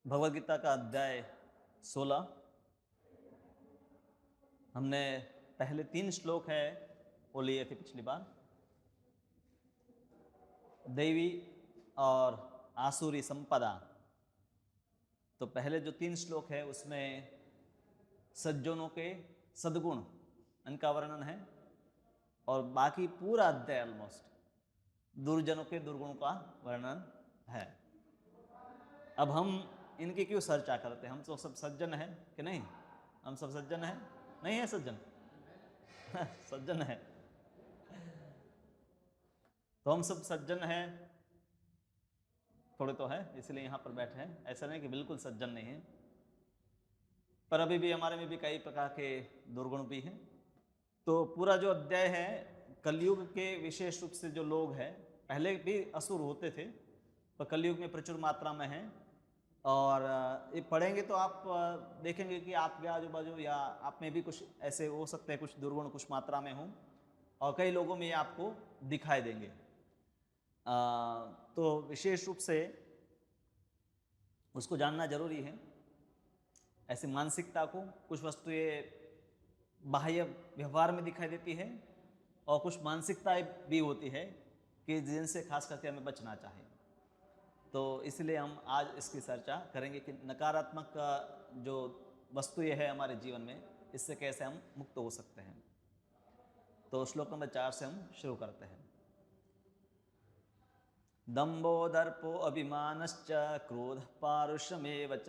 भगवद गीता का अध्याय 16। हमने पहले 3 श्लोक है वो लिए थे पिछली बार। दैवी और आसुरी संपदा। तो पहले जो 3 श्लोक है उसमें सज्जनों के सद्गुण इनका वर्णन है और बाकी पूरा अध्याय ऑलमोस्ट दुर्जनों के दुर्गुणों का वर्णन है। अब हम इनकी क्यों चर्चा करते हैं? हम तो सब सज्जन हैं कि नहीं? हम सब सज्जन हैं? नहीं है सज्जन? सज्जन है। तो हम सब सज्जन हैं, थोड़े तो है इसलिए यहाँ पर बैठे हैं। ऐसा नहीं कि बिल्कुल सज्जन नहीं है, पर अभी भी हमारे में भी कई प्रकार के दुर्गुण भी हैं। तो पूरा जो अध्याय है कलयुग के विशेष रूप से जो लोग हैं, पहले भी असुर होते थे पर कलयुग में प्रचुर मात्रा में हैं। और ये पढ़ेंगे तो आप देखेंगे कि आपके आजू बाजू या आप में भी कुछ ऐसे हो सकते हैं, कुछ दुर्गुण कुछ मात्रा में हों और कई लोगों में ये आपको दिखाई देंगे। तो विशेष रूप से उसको जानना जरूरी है। ऐसी मानसिकता को, कुछ वस्तुएं बाह्य व्यवहार में दिखाई देती है और कुछ मानसिकताएं भी होती है कि जिनसे खास करके हमें बचना चाहिए। तो इसलिए हम आज इसकी चर्चा करेंगे कि नकारात्मक जो वस्तुएं है हमारे जीवन में, इससे कैसे हम मुक्त हो सकते हैं। तो श्लोक नंबर 4 से हम शुरू करते हैं। दंभो दर्पो अभिमानश्च क्रोध पारुष्यमेव च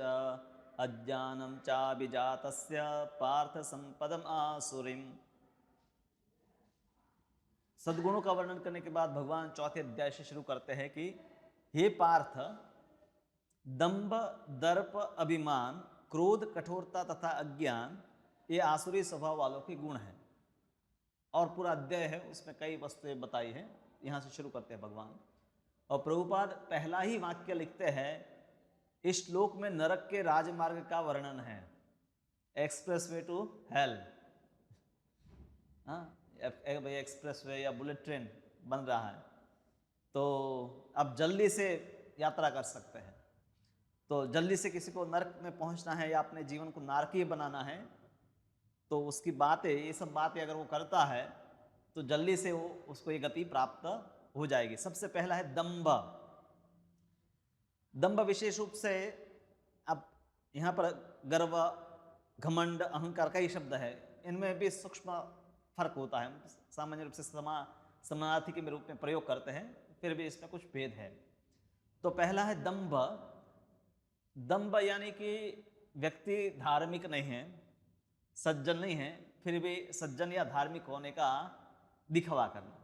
अज्ञानं चाभिजातस्य पार्थ संपदम आसुरीम। सद्गुणों का वर्णन करने के बाद भगवान चौथे अध्याय से शुरू करते हैं कि हे पार्थ, दंभ दर्प अभिमान क्रोध कठोरता तथा अज्ञान ये आसुरी स्वभाव वालों के गुण हैं। और पूरा अध्याय है उसमें कई वस्तुएं बताई हैं। यहाँ से शुरू करते हैं भगवान। और प्रभुपाद पहला ही वाक्य लिखते हैं, इस श्लोक में नरक के राजमार्ग का वर्णन है, एक्सप्रेस वे टू हेल। हाँ, भाई एक्सप्रेस वे या बुलेट ट्रेन बन रहा है तो आप जल्दी से यात्रा कर सकते हैं। तो जल्दी से किसी को नरक में पहुंचना है या अपने जीवन को नारकीय बनाना है तो उसकी बातें, ये सब बातें अगर वो करता है तो जल्दी से वो उसको ये गति प्राप्त हो जाएगी। सबसे पहला है दंभ। दंभ विशेष रूप से, अब यहाँ पर गर्व घमंड अहंकार का ही शब्द है, इनमें भी सूक्ष्म फर्क होता है। हम सामान्य रूप से समानार्थी के रूप में प्रयोग करते हैं, फिर भी इसमें कुछ भेद है। तो पहला है दंभ। दंभ यानी कि व्यक्ति धार्मिक नहीं है, सज्जन नहीं है, फिर भी सज्जन या धार्मिक होने का दिखावा करना,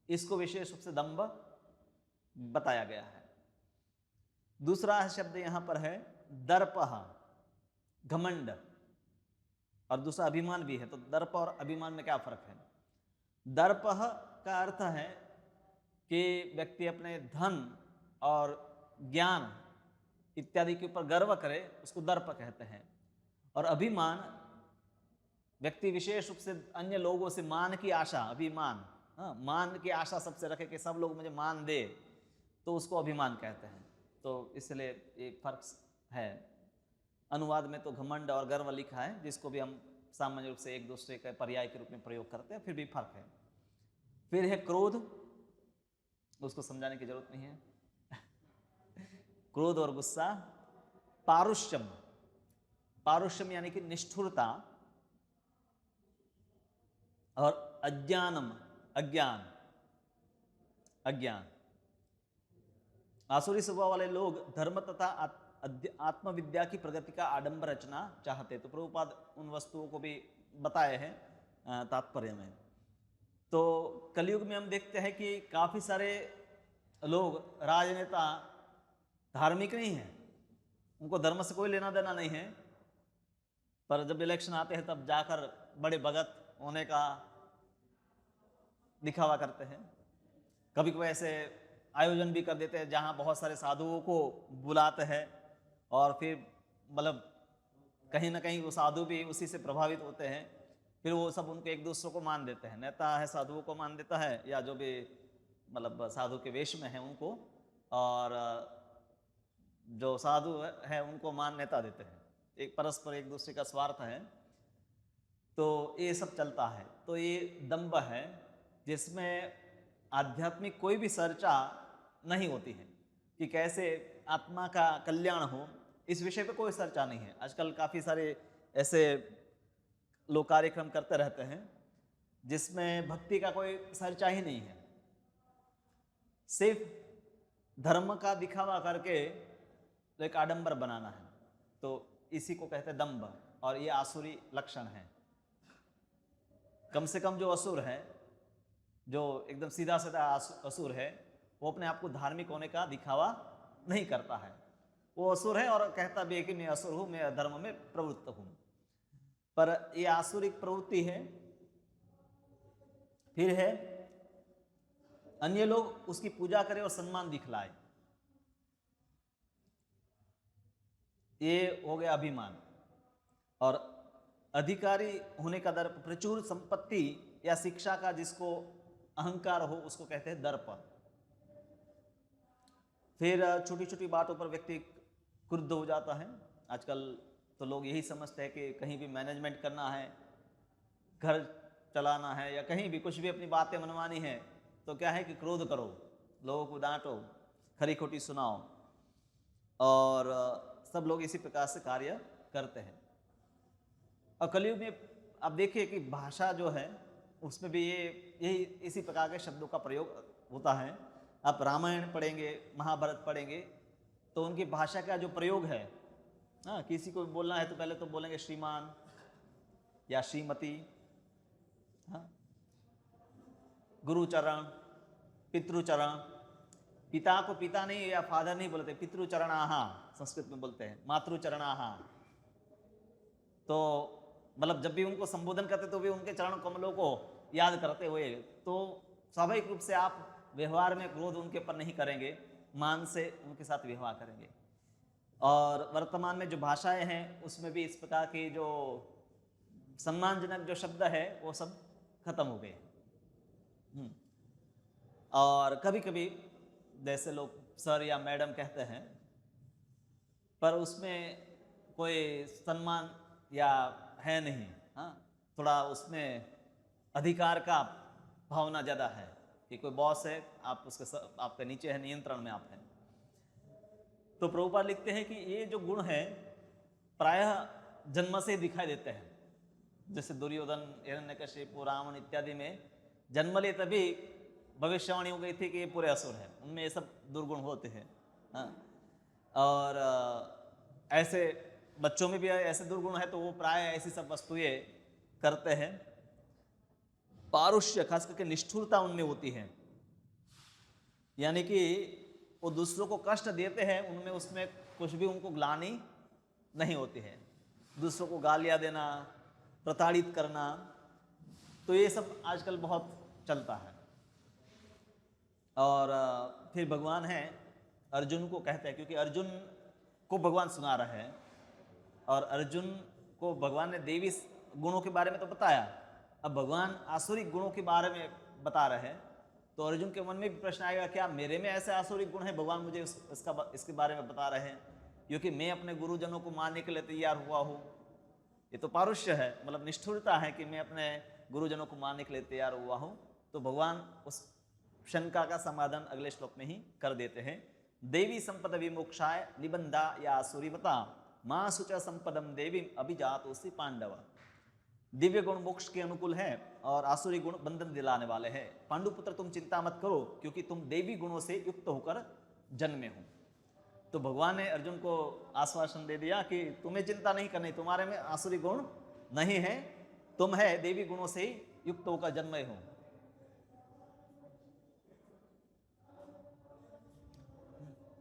इसको विशेष रूप से दंभ बताया गया है। दूसरा शब्द यहां पर है दर्पः, घमंड, और दूसरा अभिमान भी है। तो दर्प और अभिमान में क्या फर्क है? दर्पः का अर्थ है कि व्यक्ति अपने धन और ज्ञान इत्यादि के ऊपर गर्व करे, उसको दर्प कहते हैं। और अभिमान, व्यक्ति विशेष रूप से अन्य लोगों से मान की आशा, अभिमान, हाँ, मान की आशा सबसे रखे कि सब लोग मुझे मान दे, तो उसको अभिमान कहते हैं। तो इसलिए एक फर्क है। अनुवाद में तो घमंड और गर्व लिखा है, जिसको भी हम सामान्य रूप से एक दूसरे के पर्याय के रूप में प्रयोग करते हैं, फिर भी फर्क है। फिर है क्रोध, उसको समझाने की जरूरत नहीं है। क्रोध और गुस्सा। पारुष्यम, पारुष्यम यानी कि निष्ठुरता। और अज्ञानम, अज्ञान, अज्ञान। आसुरी स्वभाव वाले लोग धर्म तथा आत्मविद्या की प्रगति का आडंबर रचना चाहते। तो प्रभुपाद उन वस्तुओं को भी बताए हैं तात्पर्य में। तो कलयुग में हम देखते हैं कि काफी सारे लोग, राजनेता धार्मिक नहीं हैं, उनको धर्म से कोई लेना देना नहीं है, पर जब इलेक्शन आते हैं तब जाकर बड़े भगत होने का दिखावा करते हैं। कभी कभी ऐसे आयोजन भी कर देते हैं जहां बहुत सारे साधुओं को बुलाते हैं और फिर मतलब कहीं ना कहीं वो साधु भी उसी से प्रभावित होते हैं। फिर वो सब उनको एक दूसरे को मान देते हैं, नेता है साधुओं को मान देता है या जो भी मतलब साधु के वेश में है उनको, और जो साधु है उनको मान्यता देते हैं, एक परस्पर एक दूसरे का स्वार्थ है, तो ये सब चलता है। तो ये दंभ है जिसमें आध्यात्मिक कोई भी चर्चा नहीं होती है कि कैसे आत्मा का कल्याण हो, इस विषय पे कोई चर्चा नहीं है। आजकल काफ़ी सारे ऐसे लोग कार्यक्रम करते रहते हैं जिसमें भक्ति का कोई चर्चा ही नहीं है, सिर्फ धर्म का दिखावा करके तो एक आडंबर बनाना है। तो इसी को कहते हैं दंभ, और ये आसुरी लक्षण है। कम से कम जो असुर है, जो एकदम सीधा साधा असुर है, वो अपने आप को धार्मिक होने का दिखावा नहीं करता है। वो असुर है और कहता भी है कि मैं असुर हूँ, मैं अधर्म में प्रवृत्त हूँ, पर ये आसुरिक प्रवृत्ति है। फिर है अन्य लोग उसकी पूजा करें और सम्मान दिखलाए, ये हो गया अभिमान। और अधिकारी होने का दर्प, प्रचुर संपत्ति या शिक्षा का जिसको अहंकार हो उसको कहते हैं दर्प। फिर छोटी छोटी बातों पर व्यक्ति क्रुद्ध हो जाता है। आजकल तो लोग यही समझते हैं कि कहीं भी मैनेजमेंट करना है, घर चलाना है, या कहीं भी कुछ भी अपनी बातें मनवानी है, तो क्या है कि क्रोध करो, लोगों को डांटो, खरी खोटी सुनाओ, और सब लोग इसी प्रकार से कार्य करते हैं। और कलयुग में आप देखिए कि भाषा जो है उसमें भी यही इसी प्रकार के शब्दों का प्रयोग होता है। आप रामायण पढ़ेंगे, महाभारत पढ़ेंगे, तो उनकी भाषा का जो प्रयोग है, हाँ, किसी को बोलना है तो पहले तो बोलेंगे श्रीमान या श्रीमती, हाँ, गुरुचरण, पितृचरण, पिता को पिता नहीं या फादर नहीं बोलते, पितृचरणाहा संस्कृत में बोलते हैं, मातृचरणाहा। तो मतलब जब भी उनको संबोधन करते तो भी उनके चरण कमलों को याद करते हुए, तो स्वाभाविक रूप से आप व्यवहार में क्रोध उनके ऊपर नहीं करेंगे, मान से उनके साथ व्यवहार करेंगे। और वर्तमान में जो भाषाएं हैं उसमें भी इस प्रकार की जो सम्मानजनक जो शब्द है वो सब खत्म हो गए। और कभी कभी जैसे लोग सर या मैडम कहते हैं, पर उसमें कोई सम्मान या है नहीं, हाँ, थोड़ा उसमें अधिकार का भावना ज़्यादा है कि कोई बॉस है, आप उसके आपके नीचे है, नियंत्रण में आप हैं। तो प्रभुपाद लिखते हैं कि ये जो गुण है प्रायः जन्म से दिखाई देते हैं। जैसे दुर्योधन, हिरण्यकशिपु, रावण इत्यादि में जन्म ले तभी भविष्यवाणी हो गई थी कि ये पूरे असुर हैं, उनमें ये सब दुर्गुण होते हैं, हाँ। और ऐसे बच्चों में भी ऐसे दुर्गुण है, तो वो प्राय ऐसी सब वस्तुएं करते हैं। पारुष्य, खास करके निष्ठुरता उनमें होती है, यानी कि वो दूसरों को कष्ट देते हैं, उनमें उसमें कुछ भी उनको ग्लानि नहीं होती है। दूसरों को गालियां देना, प्रताड़ित करना, तो ये सब आजकल बहुत चलता है। और फिर भगवान हैं, अर्जुन को कहते हैं, क्योंकि अर्जुन को भगवान सुना रहे हैं, और अर्जुन को भगवान ने देवी गुणों के बारे में तो बताया, अब भगवान आसुरिक गुणों के बारे में बता रहे हैं। तो अर्जुन के मन में भी प्रश्न आएगा, क्या मेरे में ऐसे आसुरिक गुण है, भगवान मुझे इसके बारे में बता रहे हैं, क्योंकि मैं अपने गुरुजनों को मानने के लिए तैयार हुआ हूँ। ये तो पारुष्य है, मतलब निष्ठुरता है कि मैं अपने गुरुजनों को मानने के लिए तैयार हुआ हूँ। तो भगवान उस शंका का समाधान अगले श्लोक में ही कर देते हैं। देवी संपद विमोक्षाय निबंधा या आसुरीवता मां सुच संपदम देवी अभिजातोसी पांडव। दिव्य गुण मोक्ष के अनुकूल है और आसुरी गुण बंधन दिलाने वाले हैं। पांडुपुत्र तुम चिंता मत करो, क्योंकि तुम देवी गुणों से युक्त होकर जन्मे हो। तो भगवान ने अर्जुन को आश्वासन दे दिया कि तुम्हें चिंता नहीं करनी, तुम्हारे में आसुरी गुण नहीं है, तुम है देवी गुणों से युक्त होकर जन्मे हो।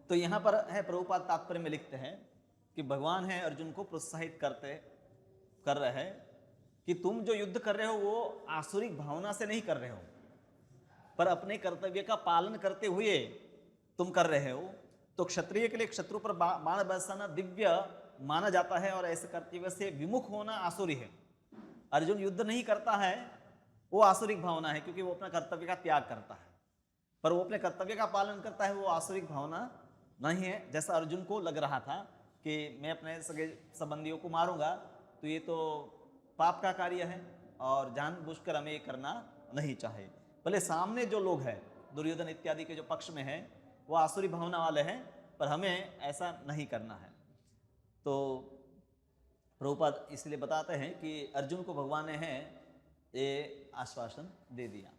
तो यहां पर है, प्रभुपाद तात्पर्य में लिखते हैं कि भगवान है अर्जुन को प्रोत्साहित कर रहे हैं कि तुम जो युद्ध कर रहे हो वो आसुरिक भावना से नहीं कर रहे हो, पर अपने कर्तव्य का पालन करते हुए तुम कर रहे हो। तो क्षत्रिय के लिए शत्रु पर बाण बरसाना दिव्य माना जाता है, और ऐसे कर्तव्य से विमुख होना आसुरी है। अर्जुन युद्ध नहीं करता है, वो आसुरिक भावना है, क्योंकि वो अपना कर्तव्य का त्याग करता है, पर वो अपने कर्तव्य का पालन करता है, वो आसुरिक भावना नहीं है। जैसा अर्जुन को लग रहा था कि मैं अपने सगे संबंधियों को मारूंगा तो ये तो पाप का कार्य है और जानबूझकर हमें ये करना नहीं चाहिए। भले सामने जो लोग हैं दुर्योधन इत्यादि के जो पक्ष में हैं वो आसुरी भावना वाले हैं, पर हमें ऐसा नहीं करना है। तो प्रभुपाद इसलिए बताते हैं कि अर्जुन को भगवान ने है ये आश्वासन दे दिया।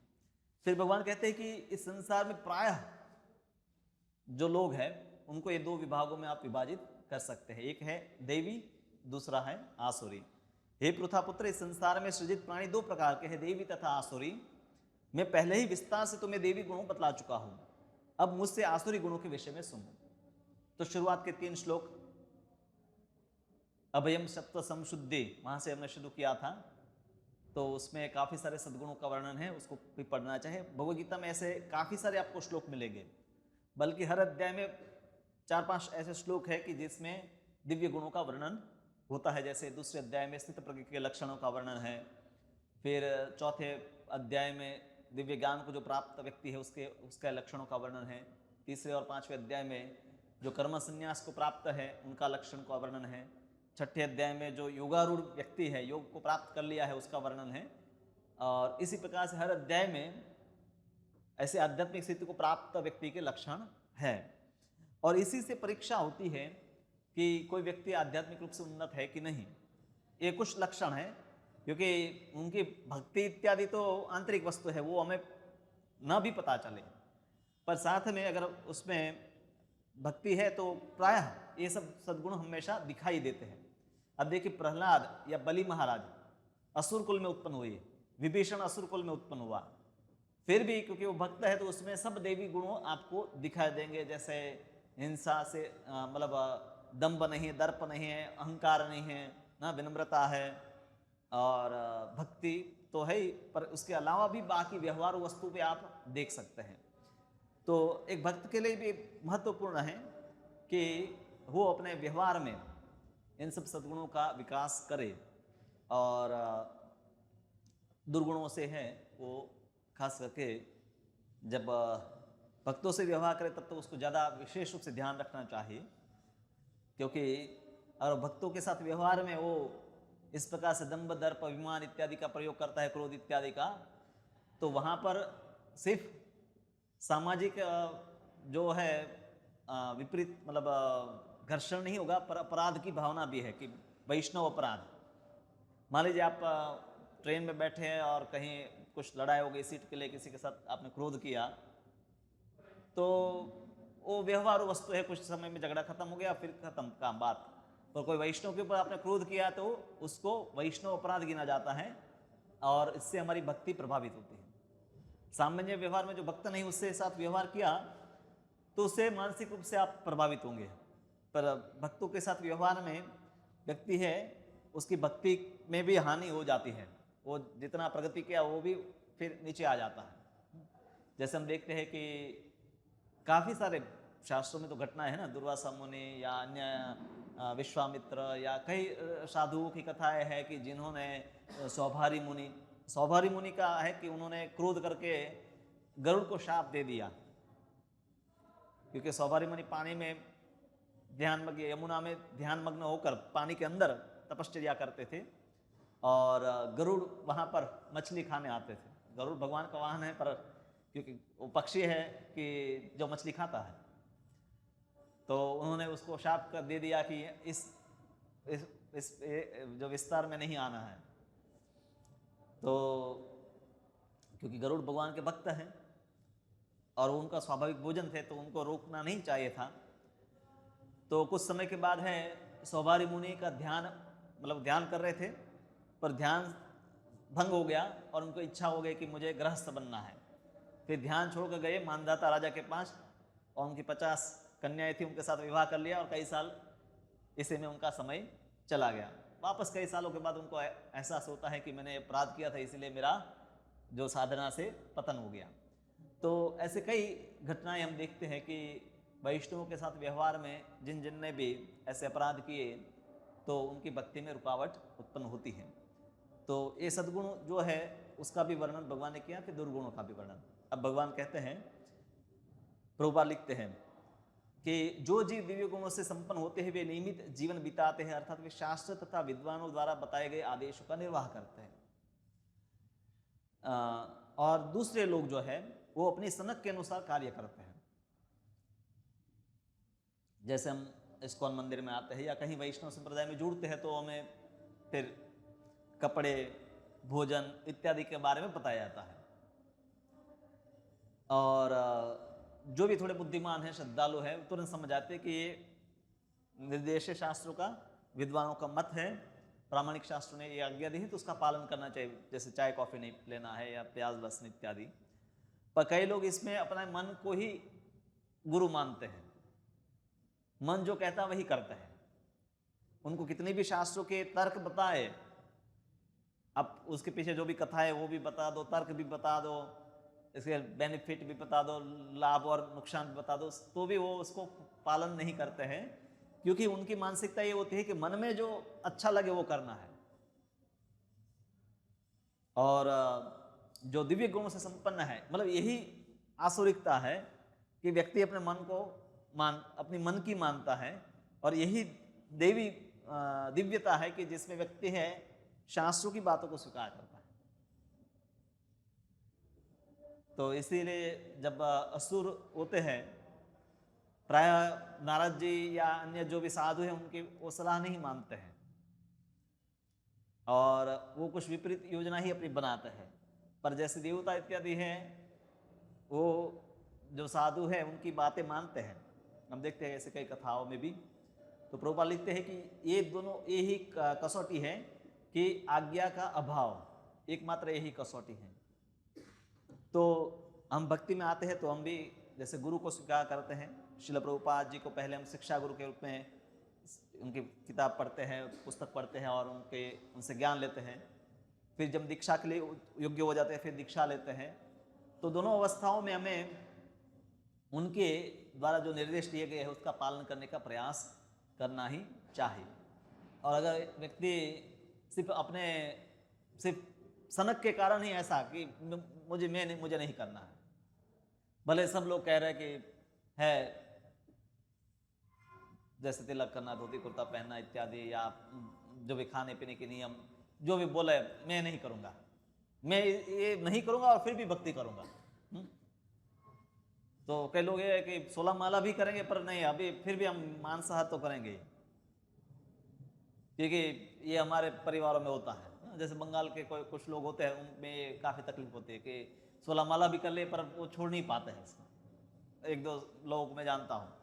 फिर भगवान कहते हैं कि इस संसार में प्रायः जो लोग हैं उनको ये दो विभागों में आप विभाजित कर सकते हैं, एक है देवी, दूसरा है आसुरी। हे पृथापुत्र, इस संसार में सृजित प्राणी दो प्रकार के हैं, देवी तथा आसुरी। मैं पहले ही विस्तार से तुम्हें देवी गुणों बतला चुका हूं, अब मुझसे आसुरी गुणों के विषय में सुनो। तो शुरुआत के 3 श्लोक अभयम सत्व संशुद्धि, वहां से हमने शुरू किया था, तो उसमें काफी सारे सद्गुणों का वर्णन है, उसको भी पढ़ना चाहिए। भगवद गीता में ऐसे काफी सारे आपको श्लोक मिलेंगे, बल्कि हर अध्याय में 4-5 ऐसे श्लोक है कि जिसमें दिव्य गुणों का वर्णन होता है। जैसे दूसरे अध्याय में स्थित प्रज्ञ के लक्षणों का वर्णन है, फिर चौथे अध्याय में दिव्य ज्ञान को जो प्राप्त व्यक्ति है उसके लक्षणों का वर्णन है, तीसरे और 5वें अध्याय में जो कर्म संन्यास को प्राप्त है उनका लक्षण का वर्णन है, छठे अध्याय में जो योगारूढ़ व्यक्ति है, योग को प्राप्त कर लिया है, उसका वर्णन है। और इसी प्रकार से हर अध्याय में ऐसे आध्यात्मिक स्थिति को प्राप्त व्यक्ति के लक्षण है। और इसी से परीक्षा होती है कि कोई व्यक्ति आध्यात्मिक रूप से उन्नत है कि नहीं। ये कुछ लक्षण है, क्योंकि उनकी भक्ति इत्यादि तो आंतरिक वस्तु है, वो हमें न भी पता चले, पर साथ में अगर उसमें भक्ति है तो प्रायः ये सब सद्गुण हमेशा दिखाई देते हैं। अब देखिए, प्रहलाद या बलि महाराज असुर कुल में उत्पन्न हुए, विभीषण असुर कुल में उत्पन्न हुआ, फिर भी क्योंकि वो भक्त है तो उसमें सब देवी गुणों आपको दिखाई देंगे। जैसे हिंसा से मतलब दंभ नहीं है, दर्प नहीं है, अहंकार नहीं है ना, विनम्रता है और भक्ति तो है ही, पर उसके अलावा भी बाकी व्यवहार वस्तु पे आप देख सकते हैं। तो एक भक्त के लिए भी महत्वपूर्ण है कि वो अपने व्यवहार में इन सब सद्गुणों का विकास करे, और दुर्गुणों से है वो खास करके जब भक्तों से व्यवहार करे तब तो उसको ज़्यादा विशेष रूप से ध्यान रखना चाहिए, क्योंकि अगर भक्तों के साथ व्यवहार में वो इस प्रकार से दंभ दर्प अभिमान इत्यादि का प्रयोग करता है, क्रोध इत्यादि का, तो वहाँ पर सिर्फ सामाजिक जो है विपरीत मतलब घर्षण नहीं होगा, पर अपराध की भावना भी है कि वैष्णव अपराध। मान लीजिए आप ट्रेन में बैठे हैं और कहीं कुछ लड़ाई हो गई सीट के लिए, किसी के साथ आपने क्रोध किया, तो वो व्यवहार वस्तु है, कुछ समय में झगड़ा खत्म हो गया, फिर खत्म काम बात। और कोई वैष्णव के ऊपर आपने क्रोध किया तो उसको वैष्णव अपराध गिना जाता है, और इससे हमारी भक्ति प्रभावित होती है। सामान्य व्यवहार में जो भक्त नहीं उससे साथ व्यवहार किया तो उससे मानसिक रूप से आप प्रभावित होंगे, पर भक्तों के साथ व्यवहार में व्यक्ति है उसकी भक्ति में भी हानि हो जाती है, वो जितना प्रगति किया वो भी फिर नीचे आ जाता है। जैसे हम देखते हैं कि काफ़ी सारे शास्त्रों में तो घटनाएं है ना, दुर्वासा मुनि या अन्य विश्वामित्र या कई साधुओं की कथाएं है कि जिन्होंने सौभारी मुनि का है कि उन्होंने क्रोध करके गरुड़ को शाप दे दिया, क्योंकि सौभारी मुनि पानी में ध्यानमग्न, यमुना में ध्यानमग्न होकर पानी के अंदर तपश्चर्या करते थे, और गरुड़ वहाँ पर मछली खाने आते थे। गरुड़ भगवान का वाहन है, पर क्योंकि वो पक्षी है कि जो मछली खाता है, तो उन्होंने उसको शाप कर दे दिया कि इस जो विस्तार में नहीं आना है। तो क्योंकि गरुड़ भगवान के भक्त हैं और उनका स्वाभाविक भोजन थे, तो उनको रोकना नहीं चाहिए था। तो कुछ समय के बाद है सौभारी मुनि का ध्यान, मतलब ध्यान कर रहे थे पर ध्यान भंग हो गया और उनको इच्छा हो गई कि मुझे गृहस्थ बनना है। फिर ध्यान छोड़कर गए मानधाता राजा के पास, और उनकी 50 कन्याएं थी, उनके साथ विवाह कर लिया, और कई साल इसी में उनका समय चला गया। वापस कई सालों के बाद उनको एहसास होता है कि मैंने अपराध किया था, इसलिए मेरा जो साधना से पतन हो गया। तो ऐसे कई घटनाएं हम देखते हैं कि वैष्णवों के साथ व्यवहार में जिन ने भी ऐसे अपराध किए तो उनकी भक्ति में रुकावट उत्पन्न होती है। तो ये सद्गुण जो है उसका भी वर्णन भगवान ने किया, फिर दुर्गुणों का भी वर्णन। अब भगवान कहते हैं, प्रभुपाद लिखते हैं कि जो जीव दिव्य गुणों से संपन्न होते हैं वे नियमित जीवन बिताते हैं, अर्थात वे शास्त्र तथा विद्वानों द्वारा बताए गए आदेशों का निर्वाह करते हैं। और दूसरे लोग जो है वो अपनी सनक के अनुसार कार्य करते हैं। जैसे हम इस्कॉन मंदिर में आते हैं या कहीं वैष्णव संप्रदाय में जुड़ते हैं तो हमें फिर कपड़े, भोजन इत्यादि के बारे में बताया जाता है। और जो भी थोड़े बुद्धिमान हैं, श्रद्धालु हैं, तुरंत समझ आते हैं कि ये निर्देश शास्त्रों का, विद्वानों का मत है, प्रामाणिक शास्त्रों ने ये आज्ञा दी है तो उसका पालन करना चाहिए। जैसे चाय कॉफ़ी नहीं लेना है या प्याज लहसुन इत्यादि। पर कई लोग इसमें अपने मन को ही गुरु मानते हैं, मन जो कहता है वही करते हैं। उनको कितनी भी शास्त्रों के तर्क बताए, अब उसके पीछे जो भी कथा है वो भी बता दो, तर्क भी बता दो, इसके बेनिफिट भी बता दो, लाभ और नुकसान भी बता दो, तो भी वो उसको पालन नहीं करते हैं, क्योंकि उनकी मानसिकता ये होती है कि मन में जो अच्छा लगे वो करना है। और जो दिव्य गुणों से संपन्न है, मतलब यही आसुरिकता है कि व्यक्ति अपने मन को अपनी मन की मानता है, और यही देवी दिव्यता है कि जिसमें व्यक्ति है शास्त्रों की बातों को स्वीकार करता है। तो इसीलिए जब असुर होते हैं, प्राय नारद जी या अन्य जो भी साधु हैं उनकी वो सलाह नहीं मानते हैं और वो कुछ विपरीत योजना ही अपनी बनाते हैं। पर जैसे देवता इत्यादि हैं, वो जो साधु है उनकी बातें मानते हैं। हम देखते हैं ऐसे कई कथाओं में भी। तो प्रभुपाद लिखते हैं कि ये दोनों यही कसौटी है कि आज्ञा का अभाव, एकमात्र यही कसौटी है। तो हम भक्ति में आते हैं तो हम भी जैसे गुरु को स्वीकार करते हैं। श्रील प्रभुपाद जी को पहले हम शिक्षा गुरु के रूप में उनकी किताब पढ़ते हैं, पुस्तक पढ़ते हैं और उनसे ज्ञान लेते हैं। फिर जब दीक्षा के लिए योग्य हो जाते हैं फिर दीक्षा लेते हैं। तो दोनों अवस्थाओं में हमें उनके द्वारा जो निर्देश दिए गए हैं उसका पालन करने का प्रयास करना ही चाहिए। और अगर व्यक्ति सिर्फ सनक के कारण ही ऐसा कि मुझे नहीं करना है, भले सब लोग कह रहे हैं कि है जैसे तिलक करना, धोती कुर्ता पहनना इत्यादि, या जो भी खाने पीने के नियम जो भी बोले, मैं नहीं करूँगा, मैं ये नहीं करूँगा और फिर भी भक्ति करूँगा। तो कई लोग ये है कि 16 माला भी करेंगे पर नहीं, अभी फिर भी हम मांसाहार तो करेंगे, क्योंकि ये हमारे परिवारों में होता है। जैसे बंगाल के कुछ लोग होते हैं, उनमें काफ़ी तकलीफ होती है कि 16 माला भी कर ले पर वो छोड़ नहीं पाते हैं इसको। एक दो लोग मैं जानता हूँ,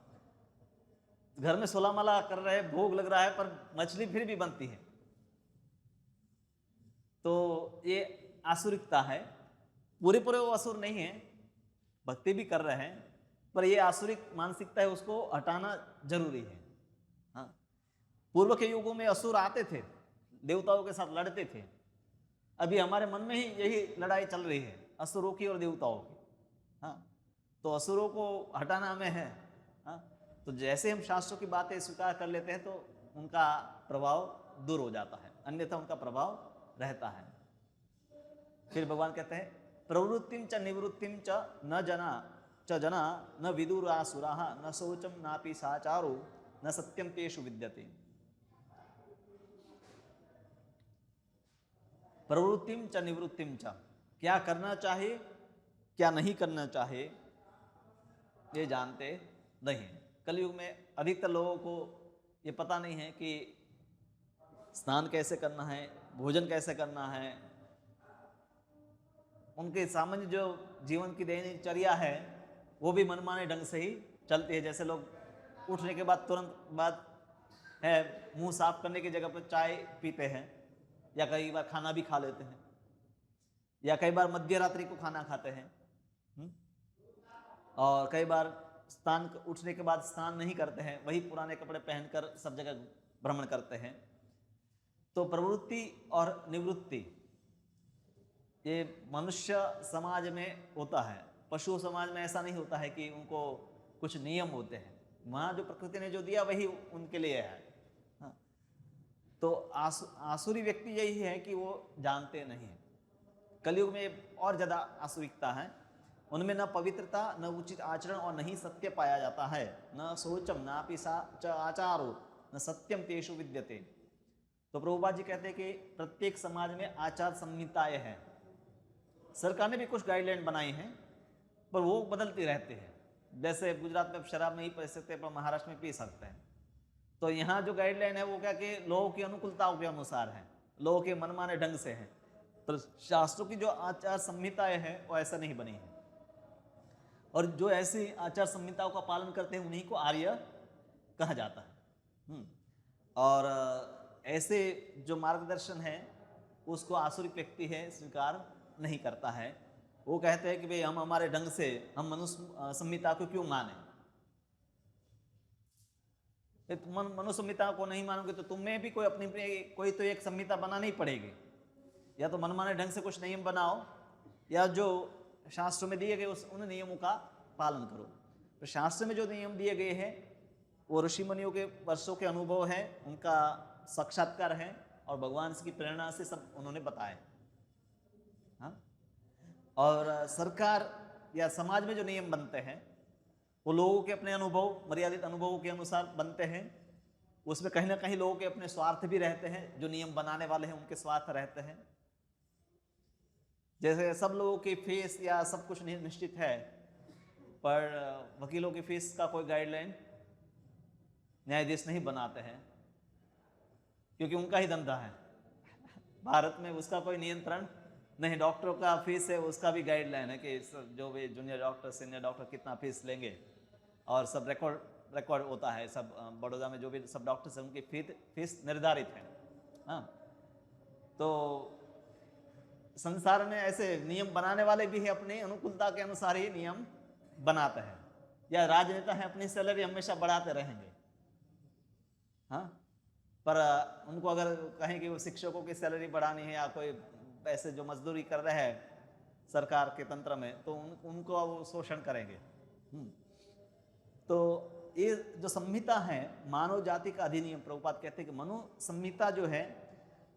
घर में 16 माला कर रहे हैं, भोग लग रहा है, पर मछली फिर भी बनती है। तो ये आसुरिकता है। पूरे वो असुर नहीं है, भक्ति भी कर रहे हैं, पर ये आसुरिक मानसिकता है, उसको हटाना जरूरी है। हाँ, पूर्व के युगों में असुर आते थे, देवताओं के साथ लड़ते थे। अभी हमारे मन में ही यही लड़ाई चल रही है, असुरों की और देवताओं की। हाँ, तो असुरों को हटाना हमें है। हाँ, तो जैसे हम शास्त्रों की बातें स्वीकार कर लेते हैं तो उनका प्रभाव दूर हो जाता है, अन्यथा उनका प्रभाव रहता है। फिर भगवान कहते हैं प्रवृत्तिम च निवृत्तिम च न जना न विदुरासुराः न शौचम नापि साचारो न सत्यम तेषु विद्यते। प्रवृत्तिम च निवृत्तिम च, क्या करना चाहिए क्या नहीं करना चाहिए ये जानते नहीं। कलयुग में अधिकतर लोगों को ये पता नहीं है कि स्नान कैसे करना है, भोजन कैसे करना है। उनके सामान्य जो जीवन की दिनचर्या है वो भी मनमाने ढंग से ही चलती है। जैसे लोग उठने के बाद तुरंत बाद है मुंह साफ करने की जगह पर चाय पीते हैं, या कई बार खाना भी खा लेते हैं, या कई बार मध्य रात्रि को खाना खाते हैं, और कई बार उठने के बाद स्नान नहीं करते हैं, वही पुराने कपड़े पहनकर सब जगह भ्रमण करते हैं। तो प्रवृत्ति और निवृत्ति ये मनुष्य समाज में होता है। पशु समाज में ऐसा नहीं होता है कि उनको कुछ नियम होते हैं। वहाँ जो प्रकृति ने जो दिया वही उनके लिए है। हाँ, तो आसुरी व्यक्ति यही है कि वो जानते नहीं है। कलयुग में और ज़्यादा आसुरिकता है, उनमें न पवित्रता, न उचित आचरण और न ही सत्य पाया जाता है। न शोचम नापि सा च आचारो न सत्यम तेषु विद्यते। तो प्रभुपाद जी कहते हैं कि प्रत्येक समाज में आचार संहिताएं हैं। सरकार ने भी कुछ गाइडलाइन बनाई हैं, पर वो बदलती रहती है। जैसे गुजरात में शराब नहीं पी सकते, पर महाराष्ट्र में पी सकते हैं। तो यहाँ जो गाइडलाइन है वो क्या कि लोगों की अनुकूलताओं के अनुसार है, लोगों के मनमाने ढंग से है। तो शास्त्रों की जो आचार संहिताएं हैं वो ऐसा नहीं बनी है, और जो ऐसी आचार संहिताओं का पालन करते हैं उन्हीं को आर्य कहा जाता है। और ऐसे जो मार्गदर्शन है उसको आसुरिक व्यक्ति है स्वीकार नहीं करता है। वो कहते हैं कि भाई हम हमारे ढंग से हम मनुष्य संहिता को क्यों माने। मनुष्य संहिता को नहीं मानोगे तो तुम्हें भी कोई अपनी कोई तो एक संहिता बनानी पड़ेगी। या तो मनमाने ढंग से कुछ नियम बनाओ, या जो शास्त्र में दिए गए उन नियमों का पालन करो। तो शास्त्र में जो नियम दिए गए हैं वो ऋषि मुनियों के वर्षों के अनुभव है, उनका साक्षात्कार है, और भगवान की प्रेरणा से सब उन्होंने बताए। हाँ, और सरकार या समाज में जो नियम बनते हैं वो लोगों के अपने अनुभव, मर्यादित अनुभवों के अनुसार बनते हैं। उसमें कहीं ना कहीं लोगों के अपने स्वार्थ भी रहते हैं, जो नियम बनाने वाले हैं उनके स्वार्थ रहते हैं। जैसे सब लोगों की फीस या सब कुछ निश्चित है, पर वकीलों की फीस का कोई गाइडलाइन न्यायाधीश नहीं बनाते हैं, क्योंकि उनका ही धंधा है। भारत में उसका कोई नियंत्रण नहीं। डॉक्टरों का फीस है, उसका भी गाइडलाइन है कि जो भी जूनियर डॉक्टर, सीनियर डॉक्टर कितना फीस लेंगे, और सब रिकॉर्ड होता है। सब बड़ौदा में जो भी सब डॉक्टर्स हैं उनकी फीस निर्धारित है। हाँ, तो संसार में ऐसे नियम बनाने वाले भी है, अपनी अनुकूलता के अनुसार ही नियम बनाते हैं। या राजनेता है, अपनी सैलरी हमेशा बढ़ाते रहेंगे। हाँ, पर उनको अगर कहें कि वो शिक्षकों की सैलरी बढ़ानी है, या कोई पैसे जो मजदूरी कर रहे हैं सरकार के तंत्र में, तो उनको वो शोषण करेंगे। तो ये जो संहिता है मानव जाति का अधिनियम, प्रभुपाद कहते हैं कि मनु संहिता जो है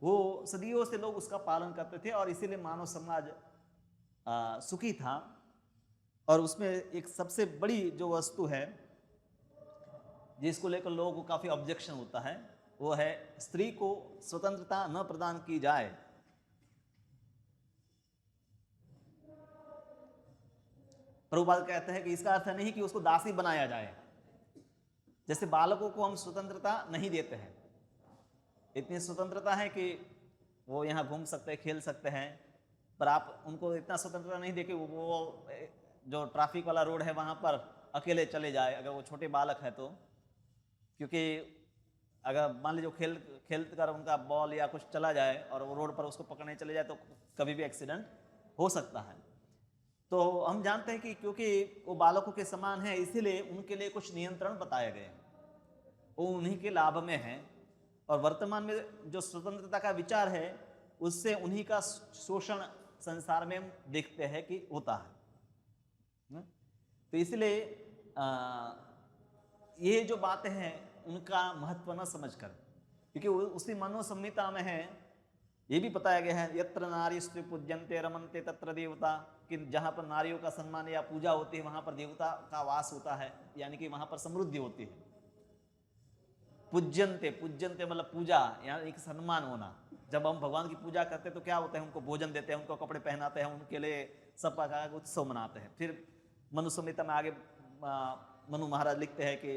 वो सदियों से लोग उसका पालन करते थे, और इसीलिए मानव समाज सुखी था। और उसमें एक सबसे बड़ी जो वस्तु है जिसको लेकर लोगों को काफ़ी ऑब्जेक्शन होता है, वो है स्त्री को स्वतंत्रता न प्रदान की जाए। प्रभुपाद कहते हैं कि इसका अर्थ नहीं कि उसको दासी बनाया जाए। जैसे बालकों को हम स्वतंत्रता नहीं देते हैं, इतनी स्वतंत्रता है कि वो यहाँ घूम सकते हैं, खेल सकते हैं, पर आप उनको इतना स्वतंत्रता नहीं दे कि वो जो ट्रैफिक वाला रोड है वहाँ पर अकेले चले जाए, अगर वो छोटे बालक है तो। क्योंकि अगर मान लीजिए खेल कर उनका बॉल या कुछ चला जाए और वो रोड पर उसको पकड़ने चले जाए, तो कभी भी एक्सीडेंट हो सकता है। तो हम जानते हैं कि क्योंकि वो बालकों के समान है, इसीलिए उनके लिए कुछ नियंत्रण बताए गए, वो उन्हीं के लाभ में है। और वर्तमान में जो स्वतंत्रता का विचार है उससे उन्हीं का शोषण संसार में हम देखते हैं कि होता है। तो इसलिए ये जो बातें हैं उनका महत्व न समझकर, क्योंकि उसी मनो संहिता में है, ये भी बताया गया है, यत्र नारी स्त्री पूज्यन्ते रमन्ते तत्र देवता, कि जहाँ पर नारियों का सम्मान या पूजा होती है वहाँ पर देवता का वास होता है, यानी कि वहाँ पर समृद्धि होती है। पूज्यन्ते, पूज्यन्ते मतलब पूजा, यानी एक सम्मान होना। जब हम भगवान की पूजा करते हैं तो क्या होता है, उनको भोजन देते हैं, उनको कपड़े पहनाते हैं, उनके लिए सब प्रकार का उत्सव मनाते हैं। फिर मनु संहिता में आगे मनु महाराज लिखते हैं कि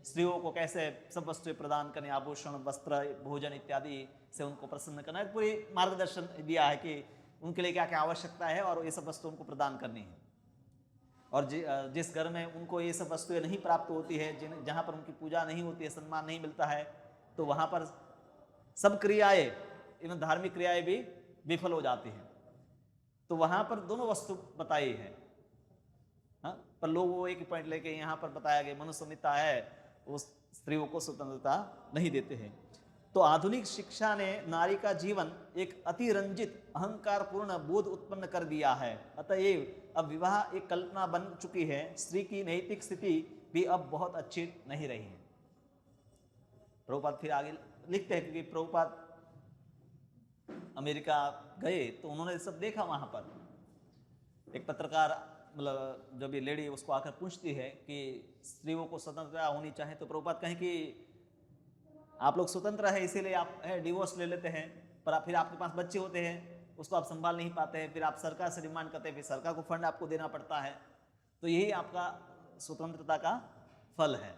स्त्रियों को कैसे सब वस्तुएं प्रदान करनी, आभूषण, वस्त्र, भोजन इत्यादि से उनको प्रसन्न करना है। पूरी मार्गदर्शन दिया है कि उनके लिए क्या क्या आवश्यकता है और ये सब वस्तु उनको प्रदान करनी है। और जिस घर में उनको ये सब वस्तुएं नहीं प्राप्त होती है, जहाँ पर उनकी पूजा नहीं होती है, सम्मान नहीं मिलता है, तो वहाँ पर सब क्रियाएं, इवन धार्मिक क्रियाएं भी विफल हो जाती हैं। तो वहाँ पर दोनों वस्तु बताई है। हाँ, पर लोग वो एक पॉइंट लेके यहाँ पर बताया गया मनु संहिता है, वो स्त्रियों को स्वतंत्रता नहीं देते हैं। तो आधुनिक शिक्षा ने नारी का जीवन एक अतिरंजित अहंकारपूर्ण बोध उत्पन्न कर दिया है। अतएव अब विवाह एक कल्पना बन चुकी है। स्त्री की नैतिक स्थिति भी अब बहुत अच्छी नहीं रही है। प्रभुपाद फिर आगे लिखते हैं, क्योंकि प्रभुपाद अमेरिका गए तो उन्होंने सब देखा। वहां पर एक पत्रकार मतलब जो भी लेडी उसको आकर पूछती है कि स्त्रियों को स्वतंत्रता होनी चाहिए, तो प्रभुपाद कहें कि आप लोग स्वतंत्र है इसीलिए आप डिवोर्स ले लेते हैं, पर फिर आपके पास बच्चे होते हैं, उसको आप संभाल नहीं पाते हैं, फिर आप सरकार से डिमांड करते हैं, फिर सरकार को फंड आपको देना पड़ता है। तो यही आपका स्वतंत्रता का फल है